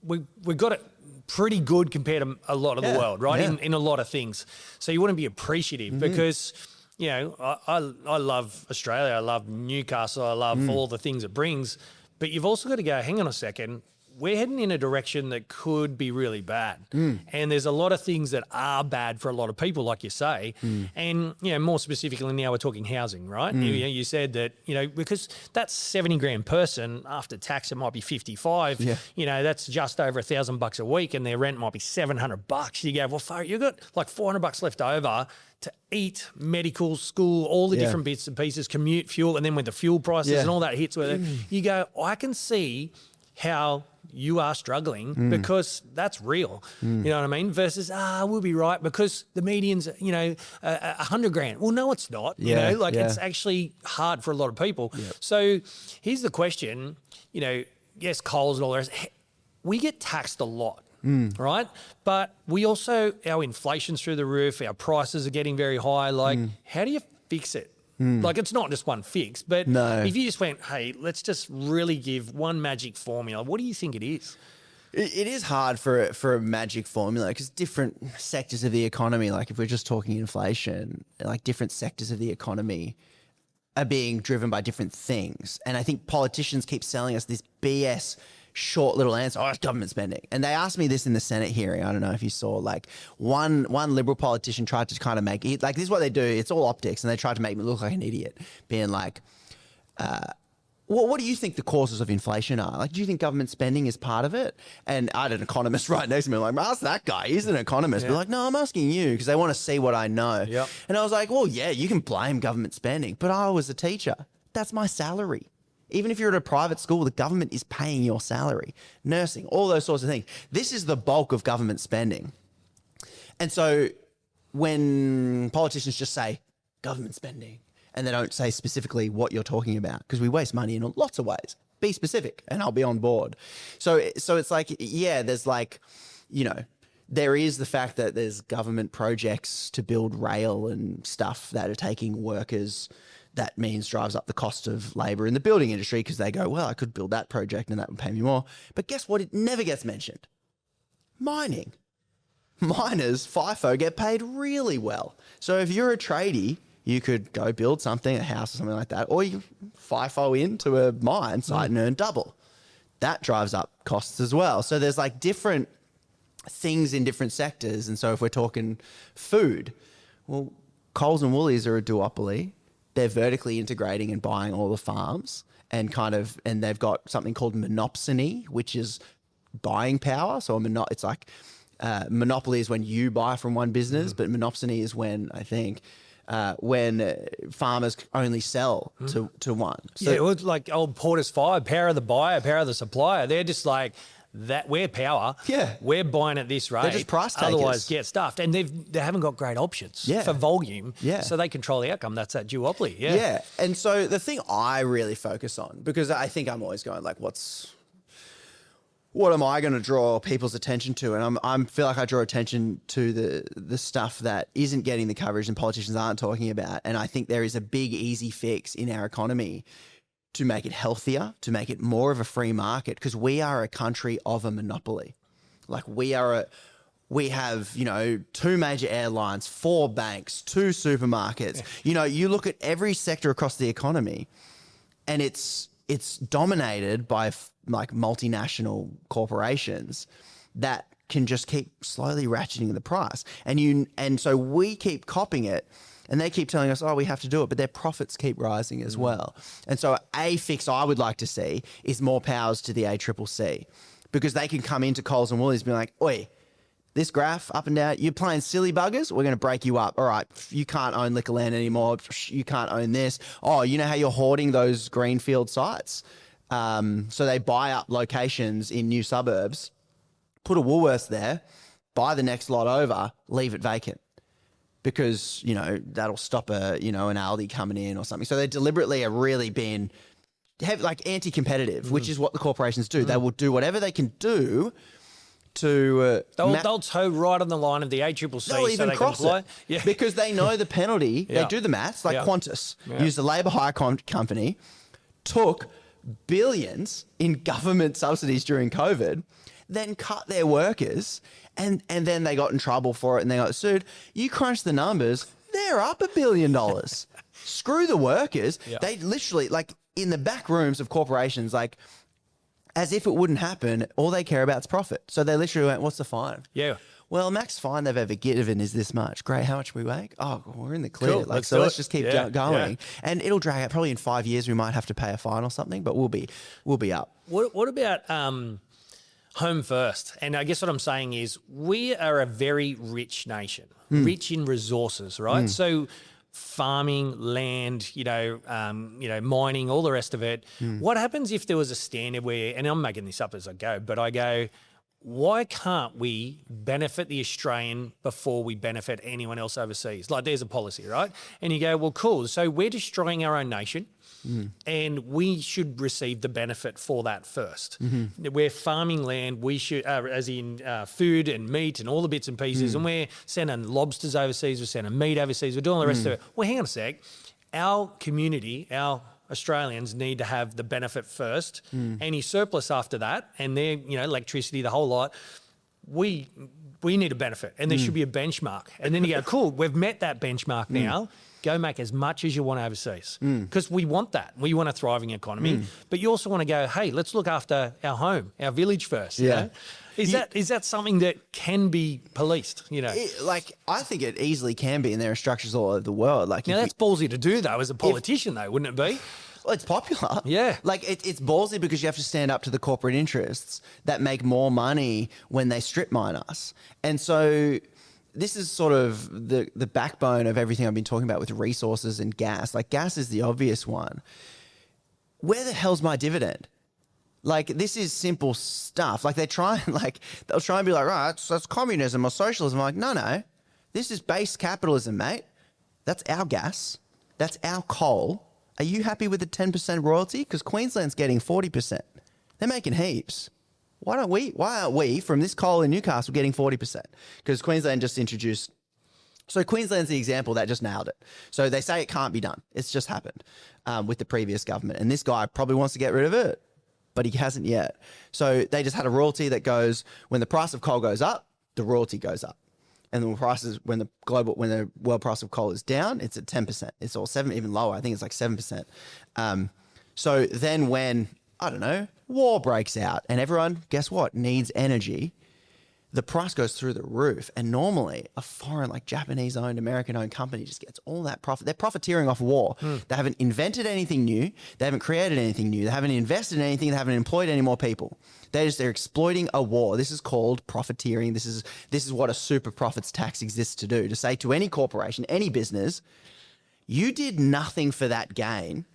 we've got it pretty good compared to a lot of the world, right? Yeah. In a lot of things. So you want to be appreciative because, I love Australia. I love Newcastle. I love all the things it brings. But you've also got to go, hang on a second. We're heading in a direction that could be really bad. And there's a lot of things that are bad for a lot of people, like you say. And, more specifically now we're talking housing, right? You said that, because that 70 grand person after tax, it might be 55, that's just over $1,000 a week and their rent might be $700. You go, well, you've got like $400 left over to eat, medical, school, all the different bits and pieces, commute, fuel. And then when the fuel prices and all that hits, you go, I can see how you are struggling because that's real. You know what I mean? Versus, we'll be right because the median's, 100 grand. Well, no, it's not. It's actually hard for a lot of people. So here's the question, yes, Coles and all the rest, we get taxed a lot. Right? But we also, our inflation's through the roof, our prices are getting very high. Like, how do you fix it? Like, it's not just one fix, but if you just went, hey, let's just really give one magic formula, what do you think it is? It is hard for a magic formula because different sectors of the economy, like if we're just talking inflation, like different sectors of the economy are being driven by different things. And I think politicians keep selling us this BS short little answer, it's government spending. And they asked me this in the Senate hearing. I don't know if you saw, like one Liberal politician tried to kind of make it, like this is what they do. It's all optics. And they tried to make me look like an idiot, being like, what do you think the causes of inflation are? Like, do you think government spending is part of it? And I had an economist right next to me, like, ask that guy. He's an economist. But like, no, I'm asking you because they want to see what I know. And I was like, well, yeah, you can blame government spending, but I was a teacher. That's my salary. Even if you're at a private school, the government is paying your salary, nursing, all those sorts of things. This is the bulk of government spending. And so when politicians just say government spending and they don't say specifically what you're talking about, because we waste money in lots of ways, be specific and I'll be on board. So it's like, there's like, there is the fact that there's government projects to build rail and stuff that are taking workers. That means drives up the cost of labour in the building industry because they go, well, I could build that project and that would pay me more. But guess what? It never gets mentioned. Mining. Miners, FIFO, get paid really well. So if you're a tradie, you could go build something, a house or something like that, or you FIFO into a mine site and earn double. That drives up costs as well. So there's like different things in different sectors. And so if we're talking food, well, Coles and Woolies are a duopoly. They're vertically integrating and buying all the farms and they've got something called monopsony, which is buying power. So it's like monopoly is when you buy from one business, but monopsony is when farmers only sell to one. So, it was like old Porter's Fire, power of the buyer, power of the supplier. They're just like, that we're power. Yeah. We're buying at this rate. just price takers. Otherwise, get stuffed. And they haven't got great options for volume. Yeah. So they control the outcome. That's that duopoly. Yeah. Yeah. And so the thing I really focus on, because I think I'm always going like, what am I going to draw people's attention to? And I feel like I draw attention to the stuff that isn't getting the coverage and politicians aren't talking about. And I think there is a big, easy fix in our economy to make it healthier, to make it more of a free market, because we are a country of a monopoly. Like we have, 2 major airlines, 4 banks, 2 supermarkets. Yeah. You look at every sector across the economy and it's dominated by like multinational corporations that can just keep slowly ratcheting the price. And so we keep copying it. And they keep telling us, we have to do it, but their profits keep rising as well. And so a fix I would like to see is more powers to the ACCC, because they can come into Coles and Woolies and be like, oi, this graph up and down, you're playing silly buggers, we're going to break you up. All right, you can't own Liquorland anymore. You can't own this. Oh, you know how you're hoarding those greenfield sites? So they buy up locations in new suburbs, put a Woolworths there, buy the next lot over, leave it vacant. Because, that'll stop an Aldi coming in or something. So they deliberately are really being anti-competitive, which is what the corporations do. They will do whatever they can do to... They'll toe right on the line of the ACCC. They'll even cross it. Yeah. Because they know the penalty. They do the maths, like Qantas. Used a labour hire company, took billions in government subsidies during COVID, then cut their workers, and then they got in trouble for it and they got sued. You crunch the numbers, they're up $1 billion. Screw the workers. Yep. They literally, like in the back rooms of corporations, like as if it wouldn't happen, all they care about is profit. So they literally went, what's the fine? Yeah. Well, max fine they've ever given is this much. Great, how much we make? Oh, we're in the clear. Cool, let's just keep going. Yeah. And it'll drag out. Probably in 5 years we might have to pay a fine or something, but we'll be up. What about home first? And I guess what I'm saying is we are a very rich nation, rich in resources, right? So farming, land, mining, all the rest of it. What happens if there was a standard where, and I'm making this up as I go, but I go, why can't we benefit the Australian before we benefit anyone else overseas? Like there's a policy, right? And you go, well, cool. So we're destroying our own nation and we should receive the benefit for that first. We're farming land. We should, as in food and meat and all the bits and pieces. And we're sending lobsters overseas. We're sending meat overseas. We're doing the rest of it. Well, hang on a sec. Our community, our Australians need to have the benefit first, any surplus after that, and their electricity, the whole lot. We need a benefit, and there should be a benchmark. And then you go, cool, we've met that benchmark now. Go make as much as you want overseas, because we want that. We want a thriving economy, but you also want to go, hey, let's look after our home, our village first. You know? Is that something that can be policed? I think it easily can be, and there are structures all over the world. Now that's ballsy to do though, as a politician, though, wouldn't it be? Well, it's popular. Yeah. It's ballsy because you have to stand up to the corporate interests that make more money when they strip mine us. And so this is sort of the backbone of everything I've been talking about with resources and gas. Like gas is the obvious one. Where the hell's my dividend? Like this is simple stuff. Like they'll try and be like, right, that's communism or socialism. I'm like, no. This is base capitalism, mate. That's our gas. That's our coal. Are you happy with the 10% royalty? Because Queensland's getting 40%. They're making heaps. Why aren't we from this coal in Newcastle getting 40%? Because Queensland just introduced. So Queensland's the example that just nailed it. So they say it can't be done. It's just happened with the previous government. And this guy probably wants to get rid of it, but he hasn't yet. So they just had a royalty that goes, when the price of coal goes up, the royalty goes up. And when the world price of coal is down, it's at 10%. It's all 7, even lower. I think it's like 7%. So then when, I don't know, war breaks out and everyone, guess what, needs energy, the price goes through the roof. And normally a foreign, like Japanese-owned, American-owned company just gets all that profit. They're profiteering off war. They haven't invented anything new. They haven't created anything new. They haven't invested in anything. They haven't employed any more people. They're exploiting a war. This is called profiteering. This is what a super profits tax exists to do, to say to any corporation, any business, you did nothing for that gain.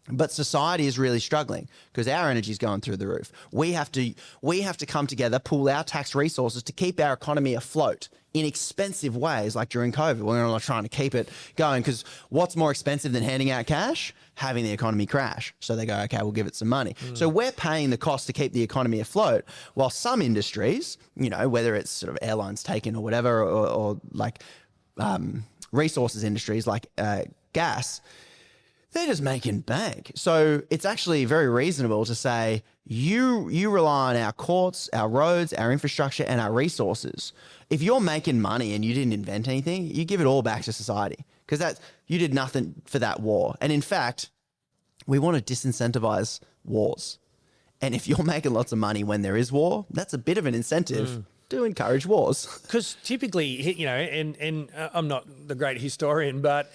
But society is really struggling because our energy is going through the roof. We have to come together, pool our tax resources to keep our economy afloat in expensive ways, like during COVID. We're not trying to keep it going because what's more expensive than handing out cash? Having the economy crash. So they go, okay, we'll give it some money. So we're paying the cost to keep the economy afloat, while some industries, whether it's sort of airlines taken or whatever, or like resources industries like gas, they're just making bank. So it's actually very reasonable to say you rely on our courts, our roads, our infrastructure, and our resources. If you're making money and you didn't invent anything, you give it all back to society because you did nothing for that war. And in fact, we want to disincentivize wars. And if you're making lots of money when there is war, that's a bit of an incentive to encourage wars. Because typically, and I'm not the great historian, but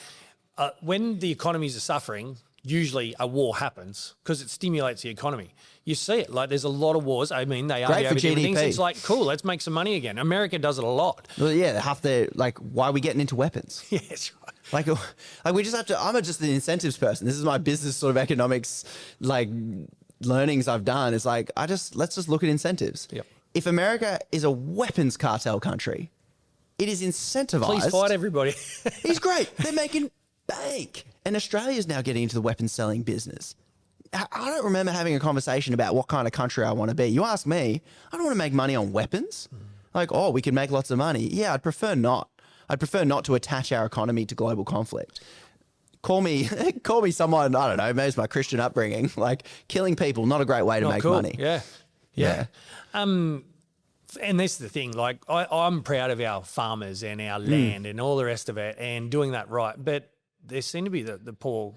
when the economies are suffering, usually a war happens because it stimulates the economy. You see it. Like there's a lot of wars. I mean, they Great argue for over different things. GDP. It's like, cool, let's make some money again. America does it a lot. Well, yeah, why are we getting into weapons? Yeah, that's right. Like we just have to, I'm just an incentives person. This is my business sort of economics, learnings I've done. It's like, let's just look at incentives. Yep. If America is a weapons cartel country, it is incentivized. Please fight everybody. He's great. They're making bank. And Australia is now getting into the weapons selling business. I don't remember having a conversation about what kind of country I want to be. You ask me, I don't want to make money on weapons. Like, we can make lots of money. Yeah, I'd prefer not. I'd prefer not to attach our economy to global conflict. Call me someone, I don't know, maybe it's my Christian upbringing. Like, killing people, not a great way to make money. Yeah. And this is the thing, like I'm proud of our farmers and our land and all the rest of it and doing that right. But there seem to be the poor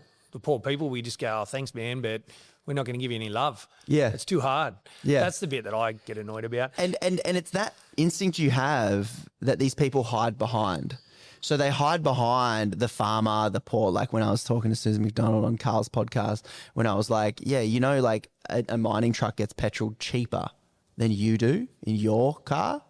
people. We just go, oh, thanks, man, but we're not going to give you any love. Yeah. It's too hard. Yeah. That's the bit that I get annoyed about. And it's that instinct you have that these people hide behind. So they hide behind the farmer, the poor. Like when I was talking to Susan McDonald on Carl's podcast, when I was like, yeah, like a mining truck gets petrol cheaper than you do in your car.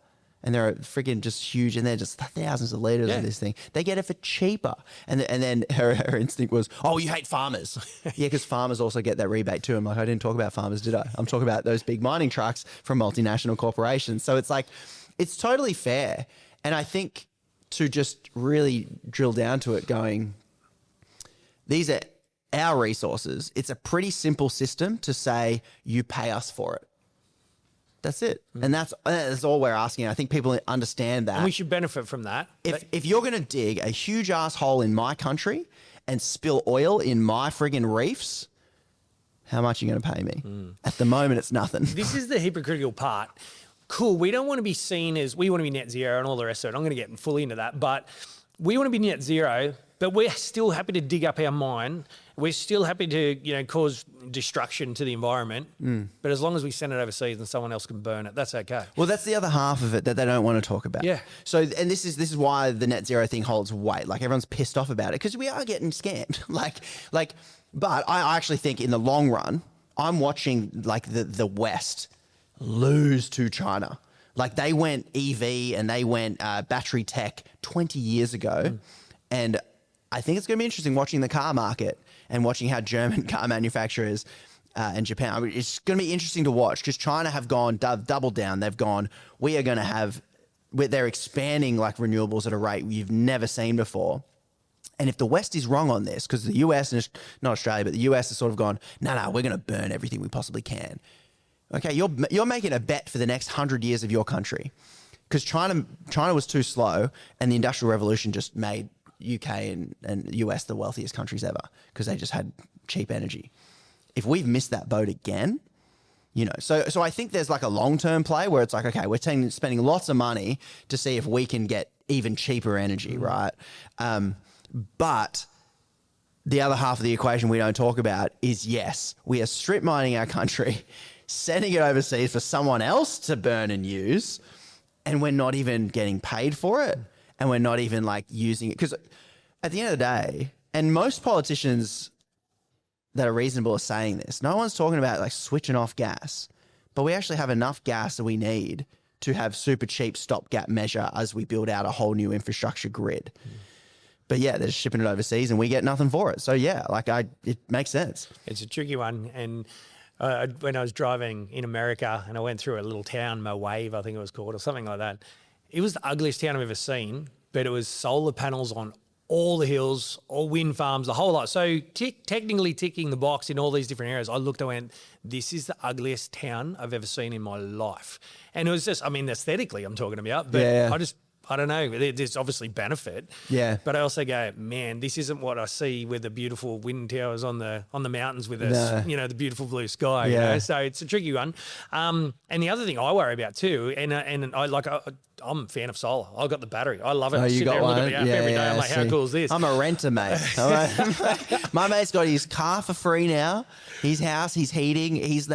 And they're friggin' just huge, and they're just thousands of litres of this thing. They get it for cheaper. And then her instinct was, oh, you hate farmers. Yeah, because farmers also get that rebate too. I'm like, I didn't talk about farmers, did I? I'm talking about those big mining trucks from multinational corporations. So it's like, it's totally fair. And I think to just really drill down to it going, these are our resources. It's a pretty simple system to say you pay us for it. That's it. And that's all we're asking. I think people understand that. And we should benefit from that. If you're going to dig a huge ass hole in my country and spill oil in my friggin' reefs, how much are you going to pay me? At the moment, it's nothing. This is the hypocritical part. Cool, we don't want to be seen as, we want to be net zero and all the rest of it. I'm going to get fully into that. But we want to be net zero, but we're still happy to dig up our mine. We're still happy to, cause destruction to the environment. But as long as we send it overseas and someone else can burn it, that's okay. Well, that's the other half of it that they don't want to talk about. Yeah. So, and this is why the net zero thing holds weight. Like everyone's pissed off about it because we are getting scammed. But I actually think in the long run, I'm watching like the West lose to China. Like they went EV and they went battery tech 20 years ago. And I think it's going to be interesting watching the car market and watching how German car manufacturers and Japan, I mean, it's going to be interesting to watch because China have gone double down. They've gone, they're expanding like renewables at a rate you've never seen before. And if the West is wrong on this, because the US, and not Australia, but the US has sort of gone, no, we're going to burn everything we possibly can. Okay, you're making a bet for the next 100 years of your country because China was too slow and the Industrial Revolution just made UK and US the wealthiest countries ever because they just had cheap energy. If we've missed that boat again, so I think there's like a long-term play where it's like, okay, we're spending lots of money to see if we can get even cheaper energy, right? But the other half of the equation we don't talk about is, yes, we are strip mining our country, sending it overseas for someone else to burn and use, and we're not even getting paid for it. And we're not even like using it. Because at the end of the day, and most politicians that are reasonable are saying this, no one's talking about like switching off gas, but we actually have enough gas that we need to have super cheap stopgap measure as we build out a whole new infrastructure grid. But yeah, they're shipping it overseas and we get nothing for it. So yeah, it makes sense. It's a tricky one. And when I was driving in America and I went through a little town, Wave, I think it was called, or something like that, it was the ugliest town I've ever seen, but it was solar panels on all the hills, all wind farms, the whole lot. So technically ticking the box in all these different areas. I looked and went, this is the ugliest town I've ever seen in my life. And it was just, I mean, aesthetically I'm talking about, but I don't know. There's obviously benefit. Yeah. But I also go, man, this isn't what I see with the beautiful wind towers on the mountains with us, the beautiful blue sky. Yeah. You know? So it's a tricky one. And the other thing I worry about too, and I'm a fan of solar. I got the battery. I love it. Oh, I you sit got there and look one? at the app every day. I'm like, how cool is this? I'm a renter, mate. My mate's got his car for free now. His house, his heating, his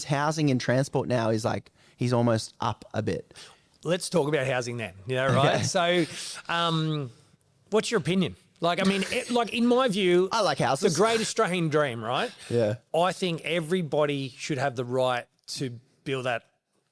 housing and transport now is like, he's almost up a bit. Let's talk about housing then. Right? Okay. So what's your opinion? Like, I mean, in my view, I like houses. The great Australian dream, right? Yeah. I think everybody should have the right to build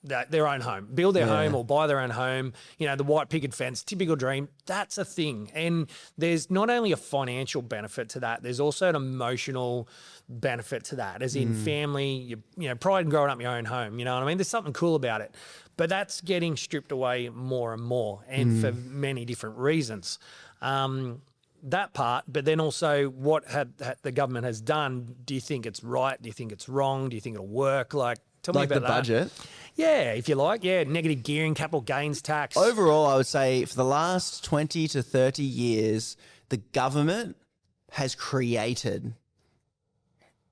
their own home, build their home or buy their own home. The white picket fence, typical dream. That's a thing. And there's not only a financial benefit to that, there's also an emotional benefit to that, as in family, pride in growing up your own home. You know what I mean? There's something cool about it. But that's getting stripped away more and more, and for many different reasons. That part, but then also what the government has done, do you think it's right? Do you think it's wrong? Do you think it'll work? Like, tell me about the that. Budget? Yeah, if you like. Yeah, negative gearing, capital gains tax. Overall, I would say for the last 20 to 30 years, the government has created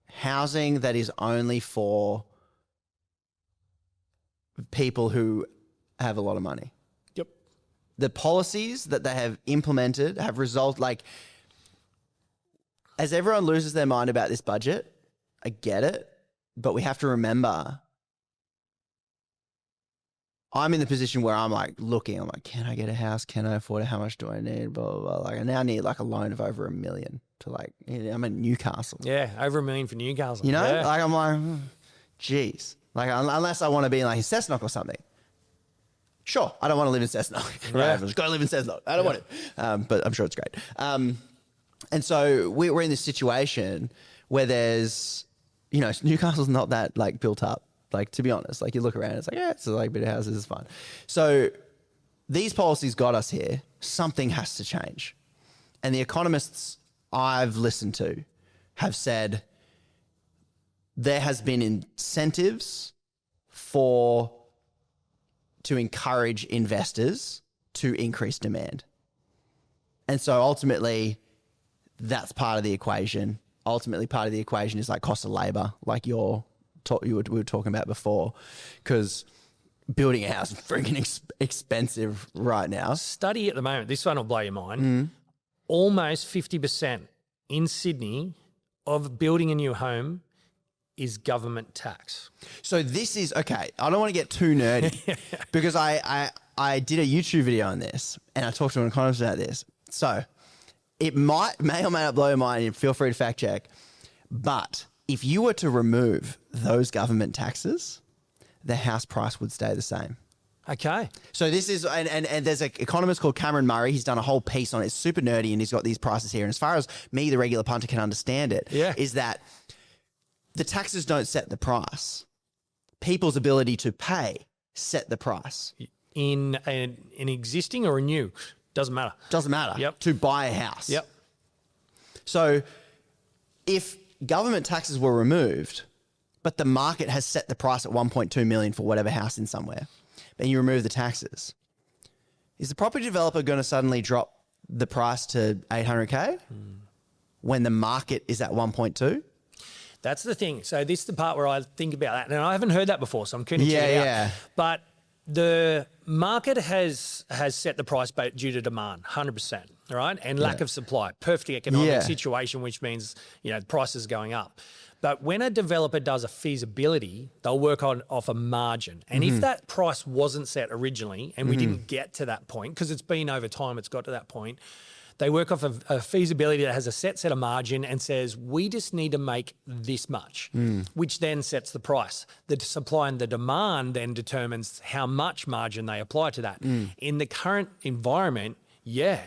housing that is only for people who have a lot of money. Yep. The policies that they have implemented have as everyone loses their mind about this budget, I get it, but we have to remember, I'm in the position where I'm like looking, I'm like, can I get a house? Can I afford it? How much do I need? Blah, blah, blah. Like, I now need like a loan of over $1 million to I'm in Newcastle. Yeah, over $1 million for Newcastle. Like I'm like, geez. Like, unless I want to be in like Cessnock or something. Sure, I don't want to live in Cessnock. Right? I've just got to live in Cessnock. I don't want it. But I'm sure it's great. And so we're in this situation where there's, Newcastle's not that like built up. Like, to be honest, like you look around, it's like, yeah, it's like a bit of houses, it's fine. So these policies got us here. Something has to change. And the economists I've listened to have said there has been incentives to encourage investors to increase demand. And so ultimately, that's part of the equation. Ultimately, part of the equation is like cost of labor, like we were talking about before, because building a house is freaking expensive right now. Study at the moment, this one will blow your mind. Almost 50% in Sydney of building a new home is government tax. So this is, okay, I don't want to get too nerdy because I did a YouTube video on this and I talked to an economist about this. So it may or may not blow your mind, and feel free to fact check, but if you were to remove those government taxes, the house price would stay the same. Okay. So this is, and there's an economist called Cameron Murray. He's done a whole piece on it. It's super nerdy and he's got these prices here. And as far as me, the regular punter, can understand it, is that the taxes don't set the price. People's ability to pay set the price. In an existing or a new? Doesn't matter. Doesn't matter. Yep. To buy a house. Yep. So if government taxes were removed, but the market has set the price at 1.2 million for whatever house in somewhere, and you remove the taxes, is the property developer going to suddenly drop the price to 800K when the market is at 1.2? That's the thing. So this is the part where I think about that. And I haven't heard that before, so I'm keen to check it out. But the market has set the price due to demand, 100%, right? And lack of supply. Perfect economic situation, which means, the price is going up. But when a developer does a feasibility, they'll work off a margin. And if that price wasn't set originally and we didn't get to that point, because it's been over time, it's got to that point, they work off a feasibility that has a set of margin and says, we just need to make this much, which then sets the price. The supply and the demand then determines how much margin they apply to that. In the current environment,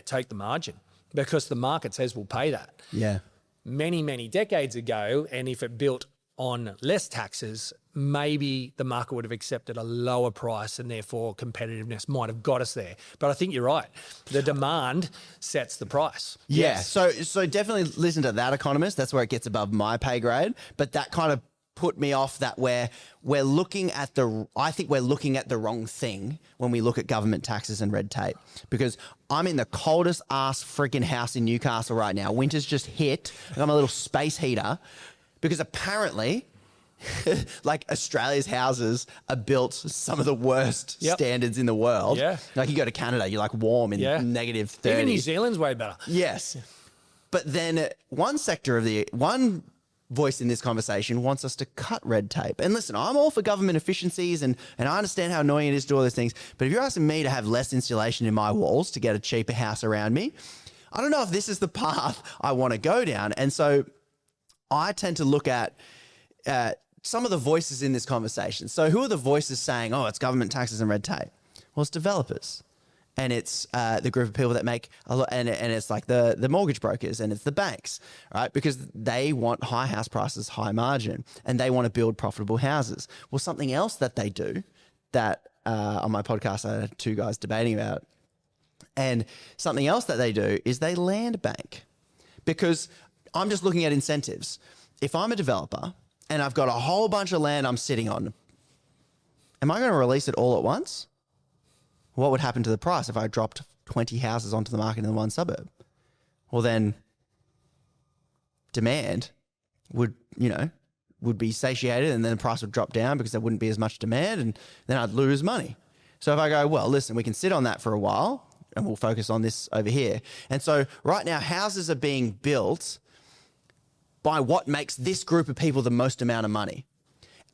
take the margin. because the market says we'll pay that. Yeah. Many, many decades ago, and if it built on less taxes, maybe the market would have accepted a lower price and therefore competitiveness might have got us there. But I think you're right. The demand sets the price. Yeah. Yes. So definitely listen to that economist. That's where it gets above my pay grade. But that kind of put me off that where we're looking at I think we're looking at the wrong thing when we look at government taxes and red tape. Because I'm in the coldest ass freaking house in Newcastle right now. Winter's just hit. I got my little space heater because apparently like Australia's houses are built some of the worst standards in the world. Yeah. Like you go to Canada, you're like warm in negative 30. Even New Zealand's way better. Yes. But then one voice in this conversation wants us to cut red tape. And listen, I'm all for government efficiencies and I understand how annoying it is to do all those things. But if you're asking me to have less insulation in my walls to get a cheaper house around me, I don't know if this is the path I want to go down. And so I tend to look at some of the voices in this conversation. So who are the voices saying, oh, it's government taxes and red tape? Well, it's developers. And it's the group of people that make a lot, and it's like the mortgage brokers and it's the banks, right? Because they want high house prices, high margin, and they want to build profitable houses. Well, something else that they do that on my podcast I had two guys debating about, and something else that they do is they land bank. Because I'm just looking at incentives. If I'm a developer and I've got a whole bunch of land I'm sitting on, am I going to release it all at once? What would happen to the price if I dropped 20 houses onto the market in one suburb? Well, then demand would be satiated and then the price would drop down because there wouldn't be as much demand and then I'd lose money. So if I go, well, listen, we can sit on that for a while and we'll focus on this over here. And so right now houses are being built by what makes this group of people the most amount of money.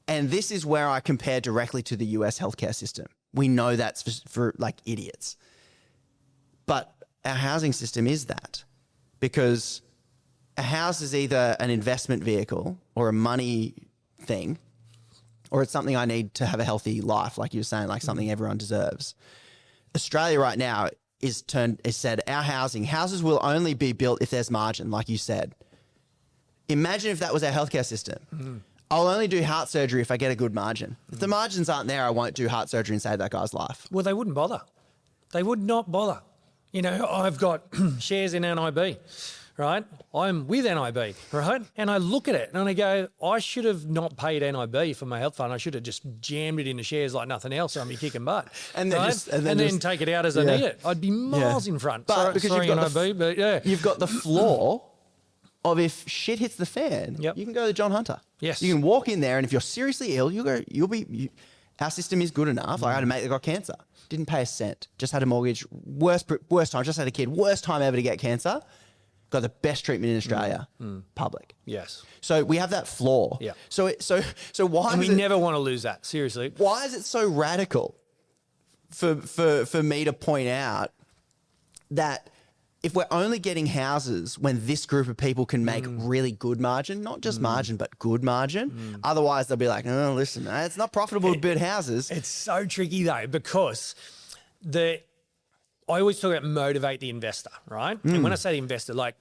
And this is where I compare directly to the US healthcare system. We know that's for like idiots. But our housing system is that because a house is either an investment vehicle or a money thing, or it's something I need to have a healthy life, like you were saying, like something everyone deserves. Australia right now is said our houses will only be built if there's margin, like you said. Imagine if that was our healthcare system. Mm. I'll only do heart surgery if I get a good margin. If the margins aren't there, I won't do heart surgery and save that guy's life. Well, they wouldn't bother. They would not bother. You know, I've got shares in NIB, right? I'm with NIB, right? And I look at it and I go, I should have not paid NIB for my health fund. I should have just jammed it into shares like nothing else. So I'd be kicking butt. And then, right? then take it out as I need it. I'd be miles in front. But because sorry, you've got NIB, you've got the flaw of if shit hits the fan, you can go to John Hunter. Yes. You can walk in there and if you're seriously ill, our system is good enough. Like I had a mate that got cancer. Didn't pay a cent. Just had a mortgage. Worst time. Just had a kid. Worst time ever to get cancer. Got the best treatment in Australia. Public. Yes. So we have that flaw. Yeah. So why? And we never want to lose that. Seriously. Why is it so radical for me to point out that if we're only getting houses when this group of people can make really good margin, not just margin, but good margin, otherwise they'll be like, oh, listen, it's not profitable to build houses. It's so tricky though, because I always talk about motivate the investor, right? And when I say the investor, like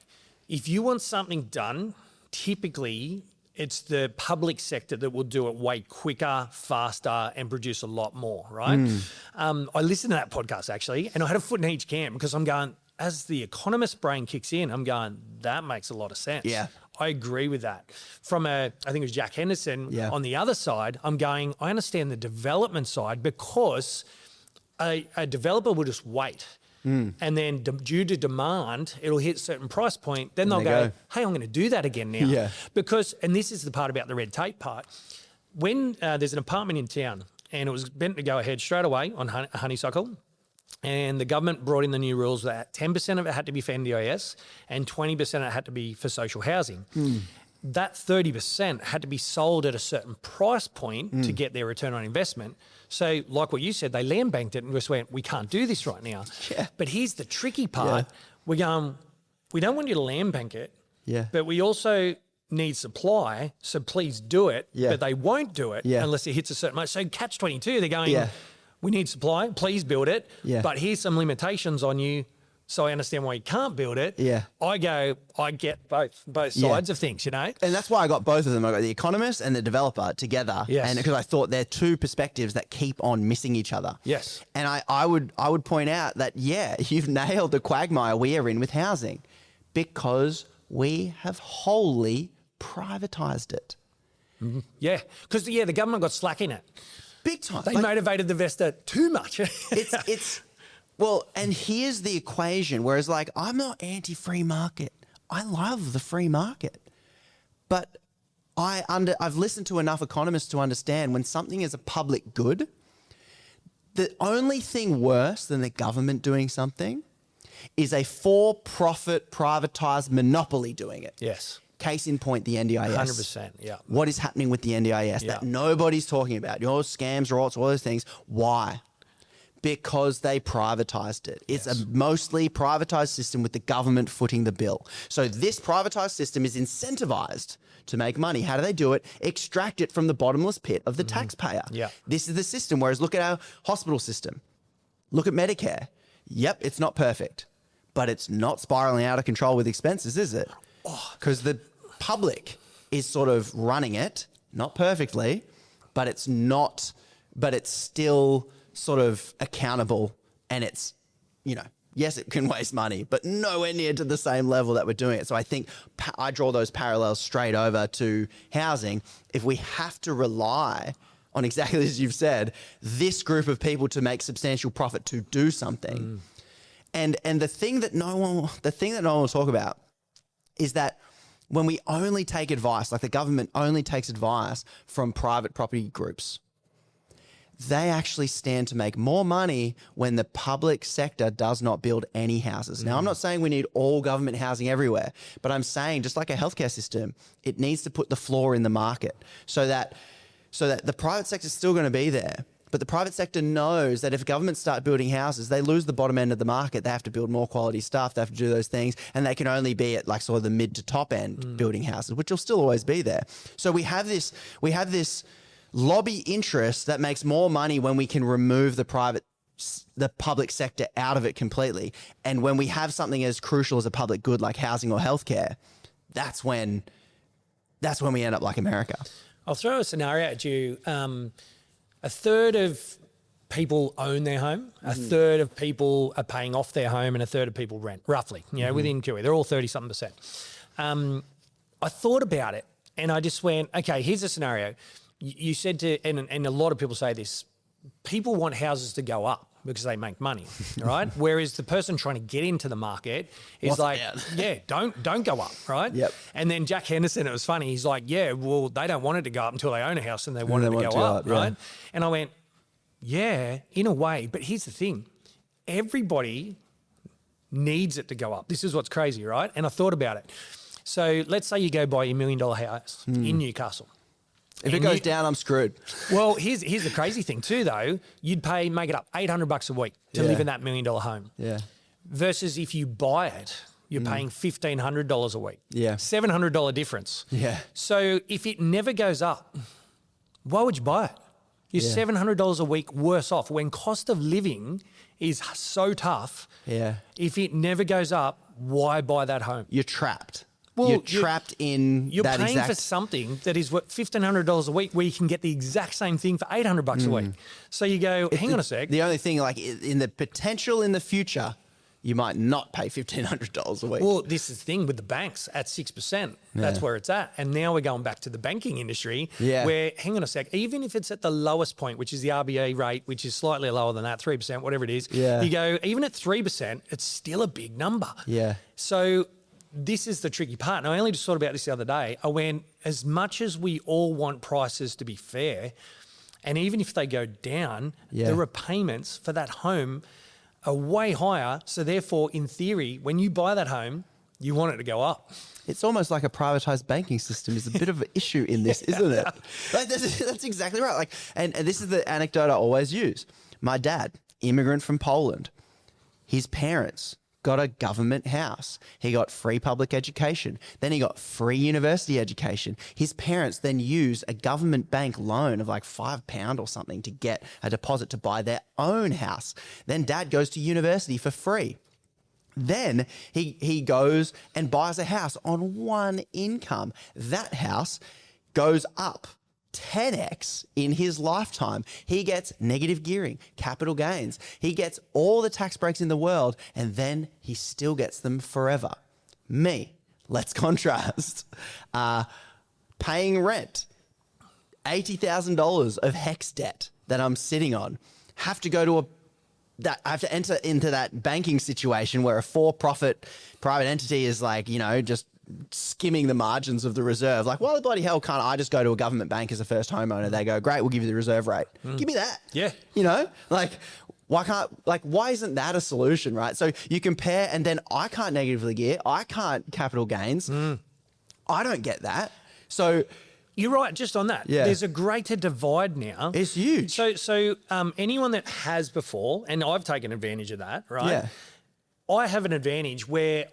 if you want something done, typically it's the public sector that will do it way quicker, faster, and produce a lot more, right? I listened to that podcast actually, and I had a foot in each camp because I'm going, as the economist brain kicks in, I'm going, that makes a lot of sense. Yeah. I agree with that. From I think it was Jack Henderson, on the other side, I'm going, I understand the development side because a developer will just wait. And then due to demand, it'll hit a certain price point. Then they'll go, hey, I'm going to do that again now. Yeah. Because, and this is the part about the red tape part, when there's an apartment in town and it was meant to go ahead straight away on Honeysuckle, and the government brought in the new rules that 10% of it had to be for NDIS and 20% of it had to be for social housing. That 30% had to be sold at a certain price point to get their return on investment. So like what you said, they land banked it and just went, we can't do this right now. Yeah. But here's the tricky part. We're going, we don't want you to land bank it, but we also need supply, so please do it. But they won't do it unless it hits a certain amount. So catch-22, they're going, we need supply, please build it, but here's some limitations on you so I understand why you can't build it. Yeah. I get both sides of things, you know? And that's why I got both of them. I got the economist and the developer together. Yes. And because I thought they're two perspectives that keep on missing each other. Yes. And I would point out that, yeah, you've nailed the quagmire we are in with housing because we have wholly privatized it. Mm-hmm. Yeah. Because, the government got slack in it. Big time. They motivated the investor too much. Well, and here's the equation. Whereas, like, I'm not anti-free market. I love the free market. But I've listened to enough economists to understand when something is a public good, the only thing worse than the government doing something is a for-profit, privatized monopoly doing it. Yes. Case in point, the NDIS. 100%, yeah. What is happening with the NDIS that nobody's talking about? Your scams, rorts, all those things. Why? Because they privatized it. It's a mostly privatized system with the government footing the bill. So this privatized system is incentivized to make money. How do they do it? Extract it from the bottomless pit of the taxpayer. Yeah. This is the system. Whereas look at our hospital system. Look at Medicare. Yep, it's not perfect, but it's not spiraling out of control with expenses, is it? Because the public is sort of running it, not perfectly, but it's still sort of accountable, and it's, yes, it can waste money, but nowhere near to the same level that we're doing it. So I think I draw those parallels straight over to housing. If we have to rely on exactly as you've said, this group of people to make substantial profit to do something, and the thing that no one will talk about is that when we only take advice, like the government only takes advice from private property groups, they actually stand to make more money when the public sector does not build any houses. Now, I'm not saying we need all government housing everywhere, but I'm saying just like a healthcare system, it needs to put the floor in the market so that the private sector is still going to be there. But the private sector knows that if governments start building houses, they lose the bottom end of the market. They have to build more quality stuff. They have to do those things. And they can only be at like sort of the mid to top end building houses, which will still always be there. So we have this lobby interest that makes more money when we can remove the public sector out of it completely. And when we have something as crucial as a public good like housing or healthcare, that's when we end up like America. I'll throw a scenario at you. A third of people own their home, a third of people are paying off their home, and a third of people rent, roughly, within QE. They're all 30-something%. I thought about it and I just went, okay, here's a scenario. You said and a lot of people say this, people want houses to go up because they make money, right? Whereas the person trying to get into the market is don't go up, right? Yep. And then Jack Henderson, it was funny, he's like, yeah, well, they don't want it to go up until they own a house and they want it to go up, right? Yeah. And I went, yeah, in a way, but here's the thing. Everybody needs it to go up. This is what's crazy, right? And I thought about it. So let's say you go buy your $1 million house in Newcastle. If it goes down, I'm screwed. Well, here's the crazy thing too, though. You'd make it up $800 a week to live in that $1 million home. Yeah. Versus if you buy it, you're paying $1,500 a week. Yeah. $700 difference. Yeah. So if it never goes up, why would you buy it? You're $700 a week worse off when cost of living is so tough. Yeah. If it never goes up, why buy that home? You're trapped. Well, you're trapped in you're that paying for something that is worth $1,500 a week where you can get the exact same thing for $800 a week. So you go, hang on a sec. The only thing, like in the potential in the future, you might not pay $1,500 a week. Well, this is the thing with the banks at 6%. That's where it's at. And now we're going back to the banking industry where, hang on a sec, even if it's at the lowest point, which is the RBA rate, which is slightly lower than that, 3%, whatever it is, you go, even at 3%, it's still a big number. Yeah. So this is the tricky part. And I only just thought about this the other day. I went, as much as we all want prices to be fair, and even if they go down, the repayments for that home are way higher. So therefore, in theory, when you buy that home, you want it to go up. It's almost like a privatized banking system is a bit of an issue in this, isn't it? Like, that's exactly right. Like, and this is the anecdote I always use. My dad, immigrant from Poland, his parents got a government house. He got free public education. Then he got free university education. His parents then used a government bank loan of like £5 or something to get a deposit to buy their own house. Then dad goes to university for free. Then he goes and buys a house on one income. That house goes up 10x in his lifetime. He gets negative gearing, capital gains. He gets all the tax breaks in the world, and then he still gets them forever. Me, let's contrast. Paying rent, $80,000 of HEX debt that I'm sitting on. Have to go to I have to enter into that banking situation where a for-profit private entity is like, just skimming the margins of the reserve. Like, why the bloody hell can't I just go to a government bank as a first homeowner? They go, great, we'll give you the reserve rate. Give me that. Yeah. Why isn't that a solution, right? So you compare, and then I can't negatively gear. I can't capital gains. I don't get that. So you're right, just on that. Yeah. There's a greater divide now. It's huge. So anyone that has before, and I've taken advantage of that, right? Yeah. I have an advantage where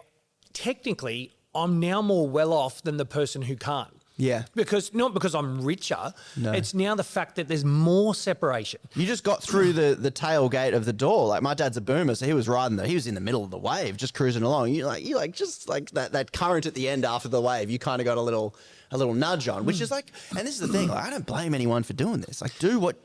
technically I'm now more well off than the person who can't. Yeah. Not because I'm richer. No. It's now the fact that there's more separation. You just got through the tailgate of the door. Like, my dad's a boomer, so he was he was in the middle of the wave, just cruising along. You just like that current at the end after the wave, you kind of got a little nudge on, which is like, and this is the thing, like, I don't blame anyone for doing this. Like, do what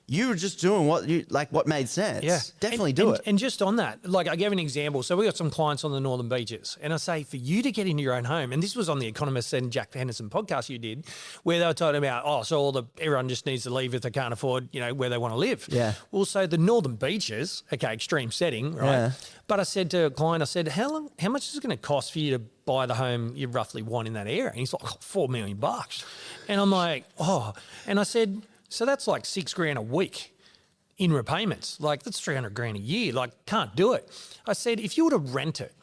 you were just doing, what made sense. Yeah. Definitely do it. And just on that, like, I gave an example. So we got some clients on the Northern Beaches, and I say, for you to get into your own home, and this was on the Economist and Jack Henderson podcast you did, where they were talking about, everyone just needs to leave if they can't afford, where they want to live. Yeah. Well, so the Northern Beaches, okay, extreme setting, right? Yeah. But I said to a client, how much is it going to cost for you to buy the home you roughly want in that area? And he's like, $4 million. And I'm like, and I said, so that's like $6,000 a week in repayments. Like, that's $300,000 a year. Like, can't do it. I said, if you were to rent it,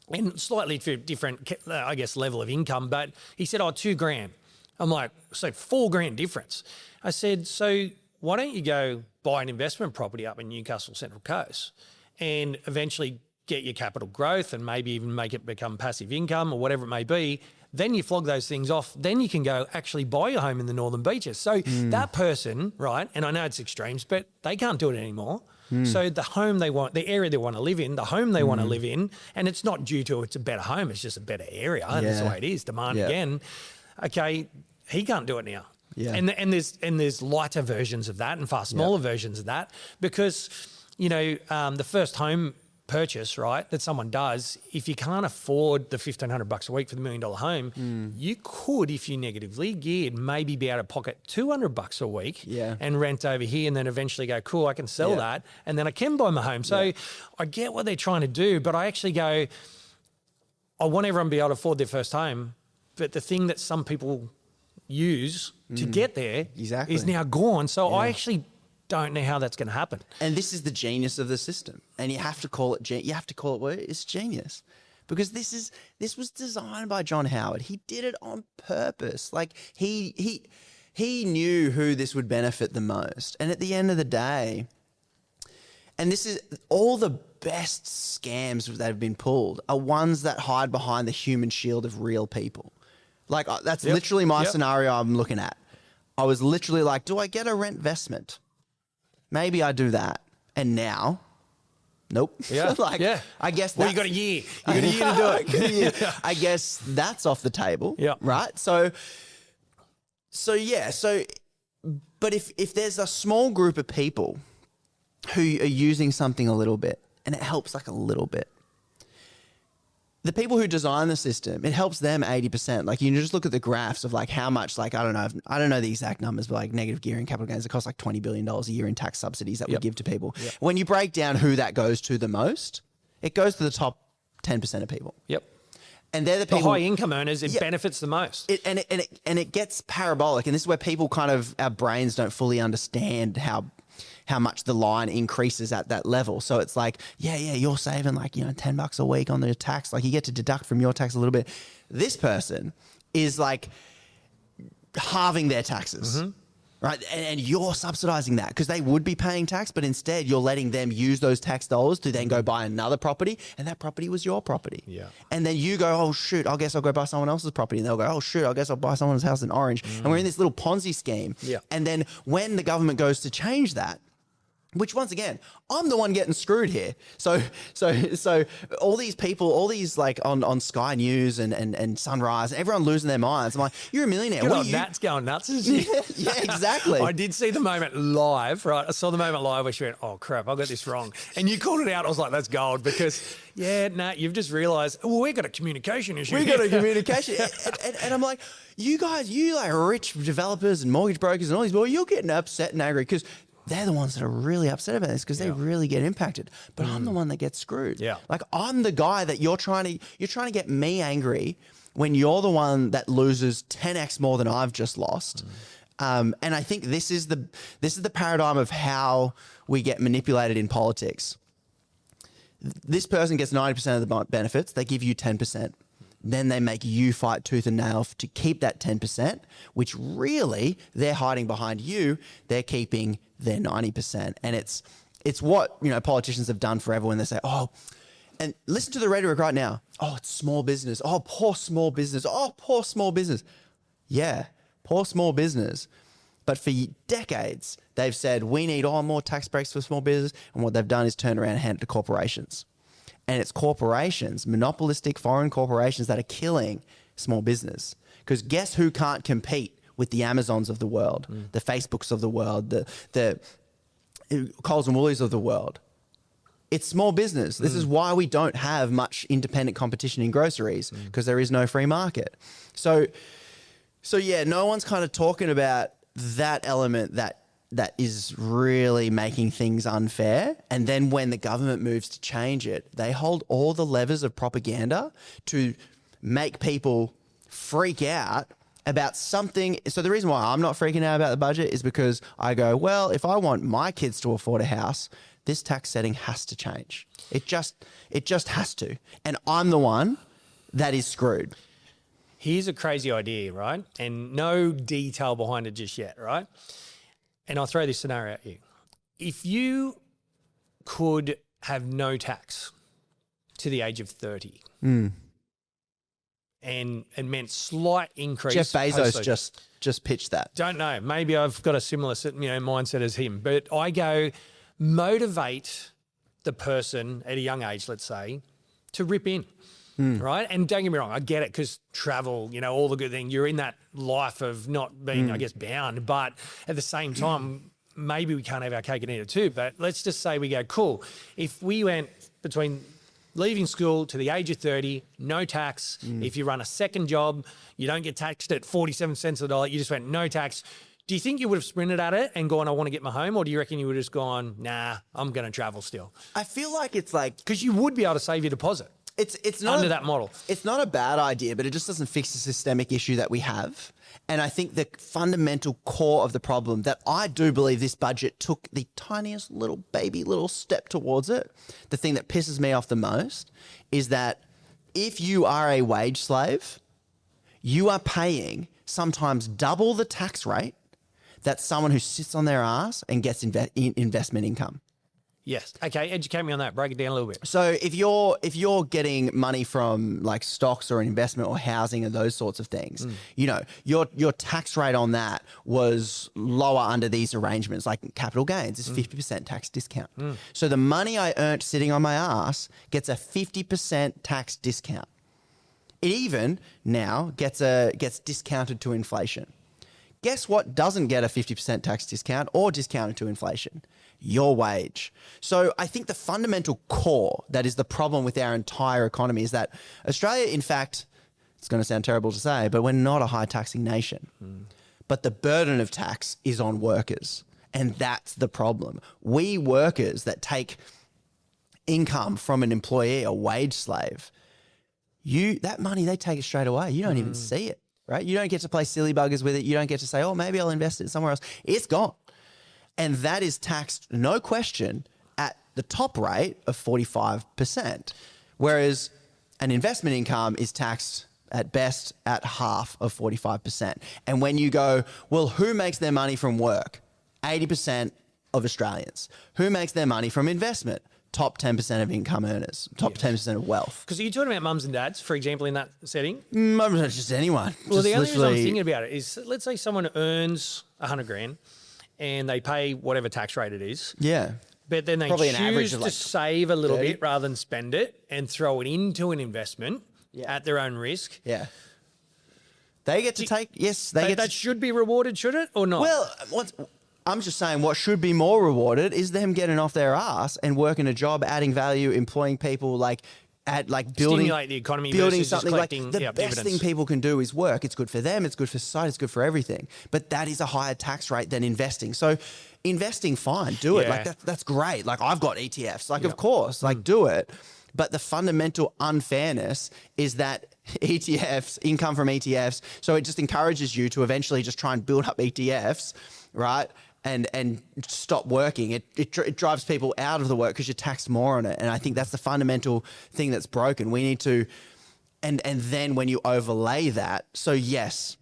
and slightly different, I guess, level of income, but he said, $2,000. I'm like, so $4,000 difference. I said, so why don't you go buy an investment property up in Newcastle Central Coast and eventually get your capital growth and maybe even make it become passive income or whatever it may be. Then you flog those things off. Then you can go actually buy your home in the Northern Beaches. So that person, right, and I know it's extremes, but they can't do it anymore. So the home they want, the area they want to live in, the home they want to live in, and it's not due to it's a better home, it's just a better area. And that's the way it is, demand again. Okay, he can't do it now. Yeah. And there's lighter versions of that and far smaller versions of that because, the first home purchase, right, that someone does, if you can't afford the $1,500 a week for the $1 million home, you could, if you negatively geared, maybe be able to pocket $200 a week and rent over here and then eventually go, cool, I can sell that and then I can buy my home. So I get what they're trying to do, but I actually go, I want everyone to be able to afford their first home, but the thing that some people use to get there is now gone. So I actually don't know how that's going to happen. And this is the genius of the system. And you have to call it it's genius. Because this was designed by John Howard. He did it on purpose. Like, he knew who this would benefit the most. And at the end of the day, and this is all the best scams that have been pulled are ones that hide behind the human shield of real people. Like, that's literally my scenario I'm looking at. I was literally like, do I get a rent investment? Maybe I do that. And now, nope. Yeah. I guess you got a year. You got a year to do it. I guess that's off the table. Yeah. Right? So, but if there's a small group of people who are using something a little bit and it helps like a little bit, the people who design the system, it helps them 80%. Like, you just look at the graphs of like how much, like, I don't know the exact numbers, but like negative gearing, capital gains, it costs like $20 billion a year in tax subsidies that we give to people. Yep. When you break down who that goes to the most, it goes to the top 10% of people. Yep. And they're the people, the high income earners, it benefits the most. It gets parabolic. And this is where people our brains don't fully understand how much the line increases at that level. So it's like, you're saving like, $10 a week on the tax. Like, you get to deduct from your tax a little bit. This person is like halving their taxes, right? And you're subsidizing that because they would be paying tax, but instead you're letting them use those tax dollars to then go buy another property, and that property was your property. Yeah. And then you go, oh shoot, I guess I'll go buy someone else's property. And they'll go, oh shoot, I guess I'll buy someone's house in Orange. And we're in this little Ponzi scheme. Yeah. And then when the government goes to change that, Which once again, I'm the one getting screwed here. So all these people, all these like on Sky News and Sunrise, everyone losing their minds. I'm like, you're a millionaire. Good What old are you? Nat's going nuts. Isn't she? Yeah, exactly. I did see the moment live, right? I saw the moment live where she went, oh, crap, I got this wrong. And you called it out. I was like, that's gold because, yeah, Nat, you've just realised, well, we've got a communication issue. We got a communication. and I'm like, you guys, you like rich developers and mortgage brokers and all these people, you're getting upset and angry because they're the ones that are really upset about this because they really get impacted. But I'm the one that gets screwed. Yeah. Like I'm the guy that you're trying to get me angry when you're the one that loses 10x more than I've just lost. And I think this is the paradigm of how we get manipulated in politics. This person gets 90% of the benefits. They give you 10%. Then they make you fight tooth and nail to keep that 10%, which really they're hiding behind you. They're keeping their 90%. And it's what, you know, politicians have done forever when they say, oh, and listen to the rhetoric right now. Oh, it's small business. Oh, poor small business. Oh, poor small business. Yeah, poor small business. But for decades, they've said, we need more tax breaks for small business. And what they've done is turn around and hand it to corporations. And it's corporations, monopolistic foreign corporations that are killing small business. Because guess who can't compete with the Amazons of the world, the Facebooks of the world, the Coles and Woolies of the world? It's small business. This is why we don't have much independent competition in groceries, because there is no free market. So yeah, no one's kind of talking about that element that is really making things unfair. And then when the government moves to change it, they hold all the levers of propaganda to make people freak out about something. So the reason why I'm not freaking out about the budget is because I go, well, if I want my kids to afford a house, this tax setting has to change. It just has to. And I'm the one that is screwed. Here's a crazy idea, right? And no detail behind it just yet, right? And I'll throw this scenario at you. If you could have no tax to the age of 30 and it meant slight increase. Jeff Bezos just pitched that. Don't know. Maybe I've got a similar mindset as him. But I go motivate the person at a young age, let's say, to rip in. Right. And don't get me wrong, I get it because travel, you know, all the good thing, you're in that life of not being, I guess, bound. But at the same time, maybe we can't have our cake and eat it too. But let's just say we go, cool. If we went between leaving school to the age of 30, no tax. If you run a second job, you don't get taxed at 47 cents a dollar. You just went no tax. Do you think you would have sprinted at it and gone, I want to get my home? Or do you reckon you would have just gone, nah, I'm going to travel still? I feel like it's like... Because you would be able to save your deposit. It's not under that model. It's not a bad idea, but it just doesn't fix the systemic issue that we have. And I think the fundamental core of the problem that I do believe this budget took the tiniest little step towards it, the thing that pisses me off the most, is that if you are a wage slave, you are paying sometimes double the tax rate that someone who sits on their ass and gets investment income. Yes. Okay. Educate me on that. Break it down a little bit. So if you're getting money from like stocks or an investment or housing and those sorts of things, you know, your tax rate on that was lower under these arrangements, like capital gains is 50% tax discount. So the money I earned sitting on my ass gets a 50% tax discount. It even now gets discounted to inflation. Guess what doesn't get a 50% tax discount or discounted to inflation? Your wage. So I think the fundamental core that is the problem with our entire economy is that Australia, in fact, it's going to sound terrible to say, but we're not a high taxing nation. But the burden of tax is on workers. And that's the problem. We workers that take income from an employee, a wage slave, that money, they take it straight away. You don't even see it, right? You don't get to play silly buggers with it. You don't get to say, oh, maybe I'll invest it somewhere else. It's gone. And that is taxed, no question, at the top rate of 45%. Whereas an investment income is taxed at best at half of 45%. And when you go, well, who makes their money from work? 80% of Australians. Who makes their money from investment? Top 10% of income earners, top 10% of wealth. Because you're talking about mums and dads, for example, in that setting? Just anyone. Well, the only reason I'm thinking about it is, let's say someone earns 100 grand and they pay whatever tax rate it is. Yeah. But then they Probably an average choose of to like save a little 30. bit rather than spend it and throw it into an investment at their own risk. Yeah. They get to take, yes, they get That should be rewarded, should it, or not? Well, I'm just saying what should be more rewarded is them getting off their ass and working a job, adding value, employing people, like building, stimulate the economy building versus just something. Like collecting the best dividends. thing people can do is work. It's good for them. It's good for society. It's good for everything. But that is a higher tax rate than investing. So investing, fine, do it. Yeah. Like that's great. Like I've got ETFs. Like of course, like do it. But the fundamental unfairness is that ETFs, income from ETFs, so it just encourages you to eventually just try and build up ETFs, right? And stop working. It drives people out of the work because you're taxed more on it. And I think that's the fundamental thing that's broken. We need to, and then when you overlay that, so yes,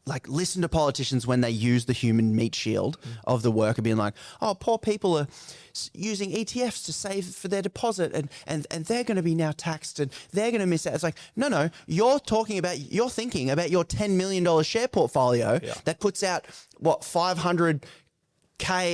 like listen to politicians when they use the human meat shield of the worker being like, oh, poor people are using ETFs to save for their deposit and they're going to be now taxed and they're going to miss out. It's like, no, you're thinking about your $10 million share portfolio that puts out what, 500K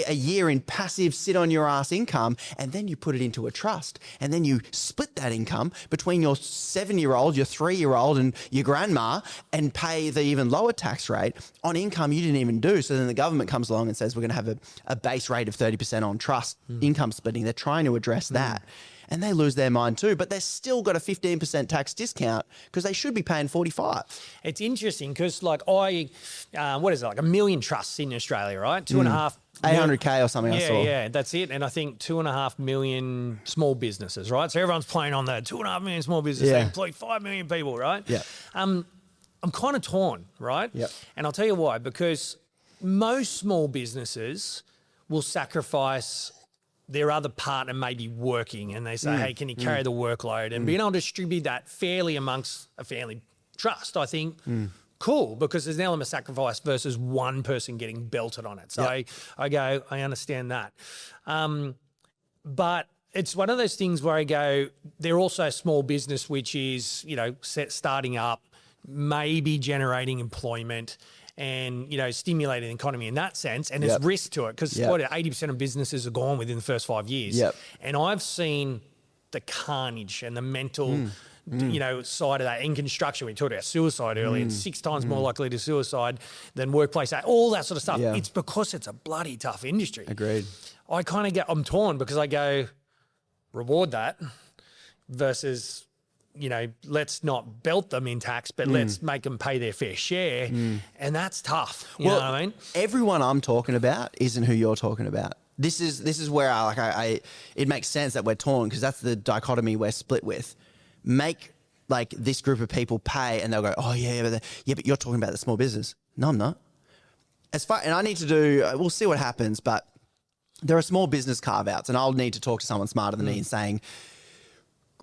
a year in passive sit on your ass income, and then you put it into a trust, and then you split that income between your 7-year-old, your 3-year-old, and your grandma, and pay the even lower tax rate on income you didn't even do. So then the government comes along and says we're going to have a base rate of 30% on trust income splitting. They're trying to address that. And they lose their mind too, but they've still got a 15% tax discount because they should be paying 45. It's interesting because like what is it, like 1 million trusts in Australia, right? 2.5 800K or something I saw. Yeah, that's it. And I think 2.5 million small businesses, right? So everyone's playing on that 2.5 million small businesses. They employ 5 million people, right? Yeah. I'm kind of torn, right? Yep. And I'll tell you why, because most small businesses will sacrifice their other partner may be working and they say, hey, can you carry the workload? And being able to distribute that fairly amongst a family trust, I think, cool, because there's an element of sacrifice versus one person getting belted on it. So I understand that. But it's one of those things where I go, they're also a small business, which is, starting up, maybe generating employment and, stimulating the economy in that sense. And there's risk to it because 80% of businesses are gone within the first 5 years. And I've seen the carnage and the mental, side of that. In construction, we talked about suicide earlier, and 6 times more likely to suicide than workplace, all that sort of stuff. It's because it's a bloody tough industry. Agreed. I kind of I'm torn because I go, reward that versus, let's not belt them in tax, but let's make them pay their fair share. And that's tough. You know what I mean? Everyone I'm talking about isn't who you're talking about. This is where it makes sense that we're torn because that's the dichotomy we're split with. Make like this group of people pay and they'll go, oh but you're talking about the small business. No, I'm not. And I need to do, we'll see what happens, but there are small business carve-outs and I'll need to talk to someone smarter than me and saying,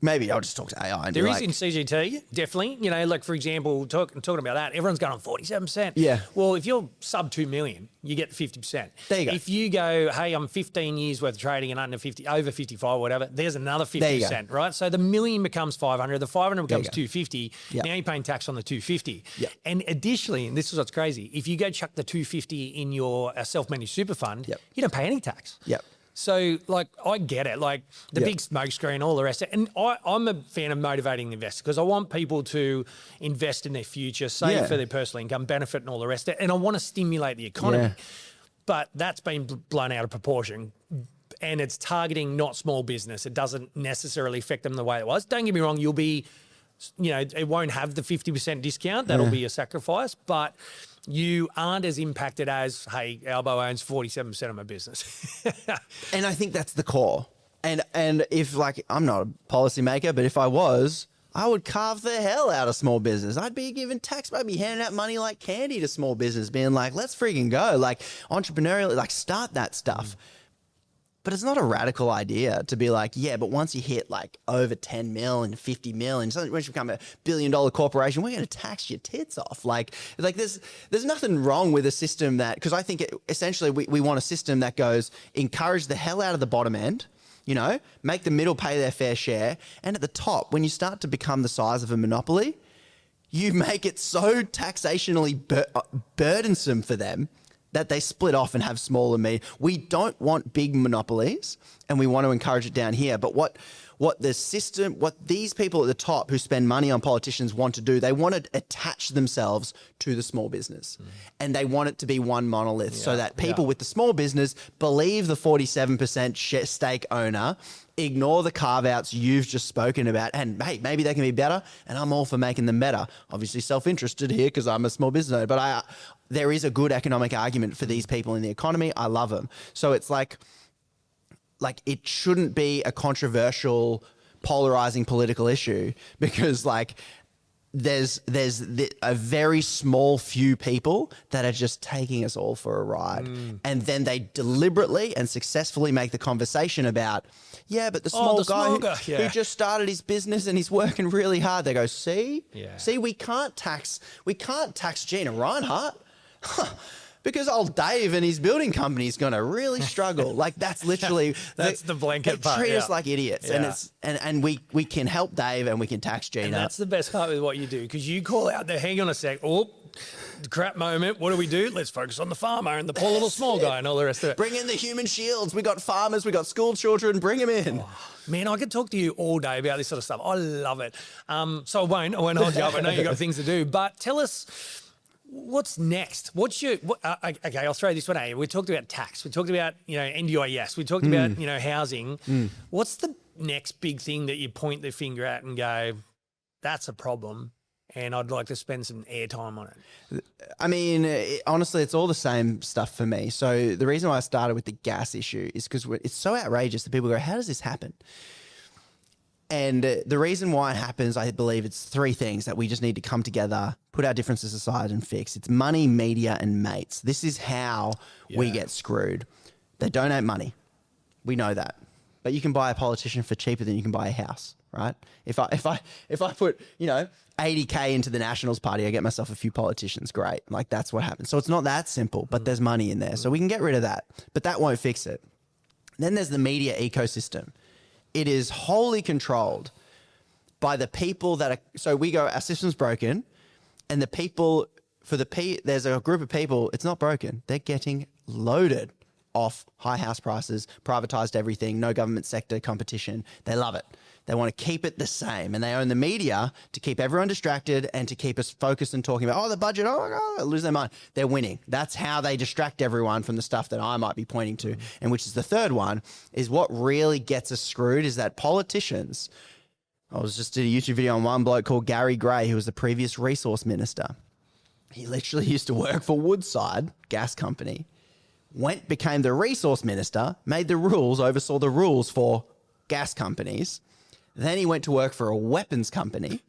maybe I'll just talk to AI. And there is in CGT, definitely. Like, for example, talking about that, everyone's going on 47%. Yeah. Well, if you're sub 2 million, you get 50%. There you go. If you go, hey, I'm 15 years worth of trading and under 50, over 55, whatever, there's another 50%, right? So the million becomes 500, the 500 becomes 250. Now you're paying tax on the 250. And additionally, and this is what's crazy, if you go chuck the 250 in your self-managed super fund, you don't pay any tax. So, like, I get it, like the big smoke screen, all the rest of it. And I'm a fan of motivating the investor because I want people to invest in their future, save for their personal income, benefit and all the rest of it. And I want to stimulate the economy. But that's been blown out of proportion. And it's targeting not small business. It doesn't necessarily affect them the way it was. Don't get me wrong, you'll be, it won't have the 50% discount. That'll be a sacrifice. But you aren't as impacted as, hey, Albo owns 47% of my business. And I think that's the core. And if, like, I'm not a policymaker, but if I was, I would carve the hell out of small business. I'd be giving tax, I'd be handing out money like candy to small business, being like, let's freaking go. Like, entrepreneurially, like, start that stuff. But it's not a radical idea to be like, but once you hit like over 10 mil and 50 mil and once you become $1 billion corporation, we're going to tax your tits off. Like there's nothing wrong with a system that, because I think essentially we want a system that goes, encourage the hell out of the bottom end, make the middle pay their fair share. And at the top, when you start to become the size of a monopoly, you make it so taxationally burdensome for them that they split off and have smaller media. We don't want big monopolies, and we want to encourage it down here. But what the system, what these people at the top who spend money on politicians want to do, they want to attach themselves to the small business. And they want it to be one monolith so that people with the small business believe the 47% stake owner, ignore the carve-outs you've just spoken about, and hey, maybe they can be better, and I'm all for making them better. Obviously self-interested here because I'm a small business owner, but there is a good economic argument for these people in the economy. I love them. So it's like it shouldn't be a controversial, polarizing political issue because like there's a very small few people that are just taking us all for a ride. And then they deliberately and successfully make the conversation about, yeah, but the small guy who just started his business and he's working really hard. They go, see, we can't tax Gina Reinhart. Because old Dave and his building company is going to really struggle. Like that's literally that's the blanket part. They treat us like idiots, and we can help Dave and we can tax Gina. And that's the best part with what you do because you call out there. Hang on a sec. Oh, crap moment. What do? Let's focus on the farmer and the poor little small guy and all the rest of it. Bring in the human shields. We got farmers. We got school children. Bring them in. Oh, man, I could talk to you all day about this sort of stuff. I love it. So I won't hold you up. I know you've got things to do, but tell us. What's next? Okay, I'll throw this one at you. We talked about tax. We talked about, NDIS. We talked about, housing. What's the next big thing that you point the finger at and go, that's a problem and I'd like to spend some airtime on it? I mean, honestly, it's all the same stuff for me. So the reason why I started with the gas issue is because it's so outrageous that people go, how does this happen? And the reason why it happens, I believe it's three things that we just need to come together, put our differences aside and fix. It's money, media, and mates. This is how we get screwed. They donate money. We know that. But you can buy a politician for cheaper than you can buy a house, right? If I put, 80K into the Nationals Party, I get myself a few politicians. Great. Like that's what happens. So it's not that simple, but there's money in there. So we can get rid of that. But that won't fix it. Then there's the media ecosystem. It is wholly controlled by the people that are, so we go, our system's broken and the people there's a group of people, it's not broken. They're getting loaded off high house prices, privatized everything, no government sector competition. They love it. They want to keep it the same and they own the media to keep everyone distracted and to keep us focused and talking about, the budget, oh my God, they'll lose their mind. They're winning. That's how they distract everyone from the stuff that I might be pointing to. And which is the third one, is what really gets us screwed is that politicians, I was just did a YouTube video on one bloke called Gary Gray, who was the previous resource minister. He literally used to work for Woodside Gas Company, became the resource minister, made the rules, oversaw the rules for gas companies. Then he went to work for a weapons company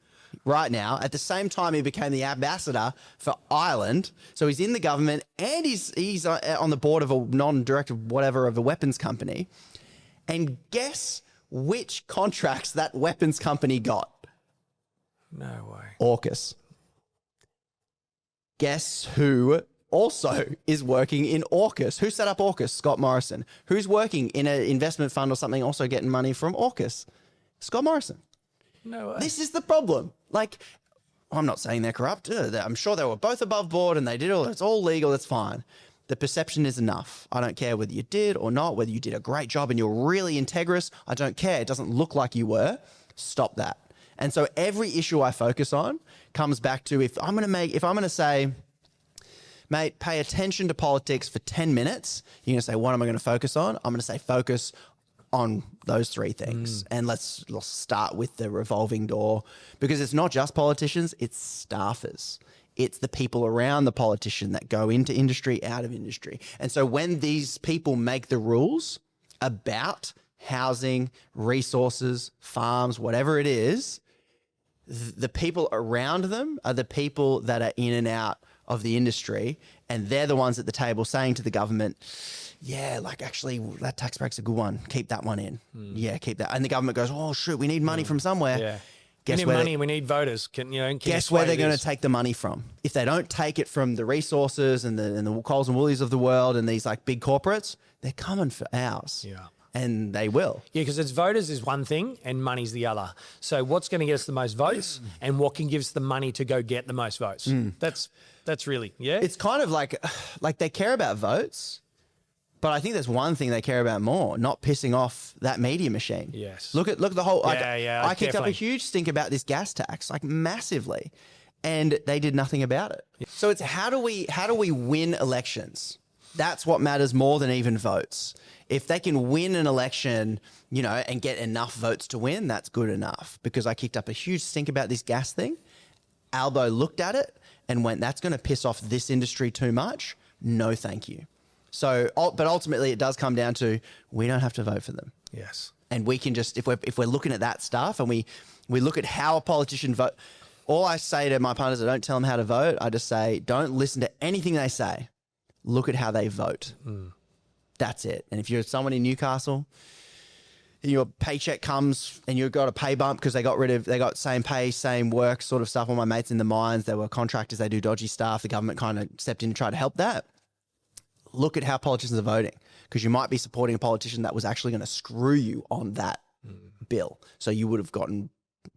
right now. At the same time, he became the ambassador for Ireland. So he's in the government and he's on the board of a non-director whatever of a weapons company. And guess which contracts that weapons company got? No way. AUKUS. Guess who also is working in AUKUS? Who set up AUKUS? Scott Morrison. Who's working in an investment fund or something also getting money from AUKUS? Scott Morrison. No way. This is the problem. Like, I'm not saying they're corrupt. I'm sure they were both above board and they did it's all legal. That's fine. The perception is enough. I don't care whether you did or not, whether you did a great job and you're really integrous. I don't care. It doesn't look like you were. Stop that. And so every issue I focus on comes back to if I'm going to say, mate, pay attention to politics for 10 minutes, you're going to say, what am I going to focus on? I'm going to say focus on those three things. And let's start with the revolving door because it's not just politicians, it's staffers. It's the people around the politician that go into industry, out of industry. And so when these people make the rules about housing, resources, farms, whatever it is, the people around them are the people that are in and out of the industry. And they're the ones at the table saying to the government, yeah, like actually that tax break's a good one. Keep that one in. Yeah, keep that. And the government goes, oh, shoot, we need money from somewhere. Yeah. We need money, we need voters. Guess where they're going to take the money from? If they don't take it from the resources and the Coles and Woolies of the world and these like big corporates, they're coming for ours. Yeah. and they will. Yeah, because it's voters is one thing and money's the other. So what's going to get us the most votes and what can give us the money to go get the most votes? That's really, yeah. It's kind of like they care about votes, but I think there's one thing they care about more, not pissing off that media machine. Yes. Look at the whole, Yeah, I kicked up a definitely. huge stink about this gas tax, like massively, and they did nothing about it. So it's how do we win elections? That's what matters more than even votes. If they can win an election, you know, and get enough votes to win, that's good enough. Because I kicked up a huge stink about this gas thing. Albo looked at it and went, that's going to piss off this industry too much. No, thank you. So, but ultimately it does come down to, we don't have to vote for them. Yes. And we can just, if we're looking at that stuff and we look at how a politician vote, all I say to my punters, I don't tell them how to vote. I just say, don't listen to anything they say. Look at how they vote. That's it. And if you're someone in Newcastle, your paycheck comes and you've got a pay bump because they got same pay, same work sort of stuff. All my mates in the mines, they were contractors, they do dodgy stuff. The government kind of stepped in to try to help that. Look at how politicians are voting, because you might be supporting a politician that was actually going to screw you on that bill. So you would have gotten,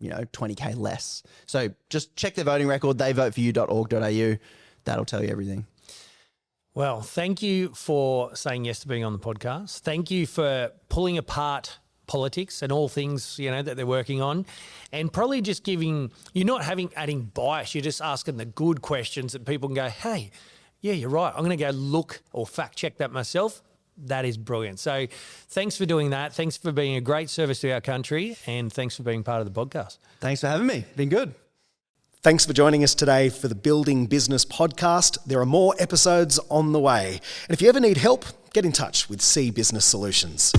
20K less. So just check their voting record, theyvoteforyou.org.au. That'll tell you everything. Well, thank you for saying yes to being on the podcast. Thank you for pulling apart politics and all things, that they're working on, and probably just adding bias. You're just asking the good questions that people can go, hey, yeah, you're right. I'm going to go look or fact check that myself. That is brilliant. So thanks for doing that. Thanks for being a great service to our country, and thanks for being part of the podcast. Thanks for having me. Been good. Thanks for joining us today for the Building Business podcast. There are more episodes on the way. And if you ever need help, get in touch with C Business Solutions.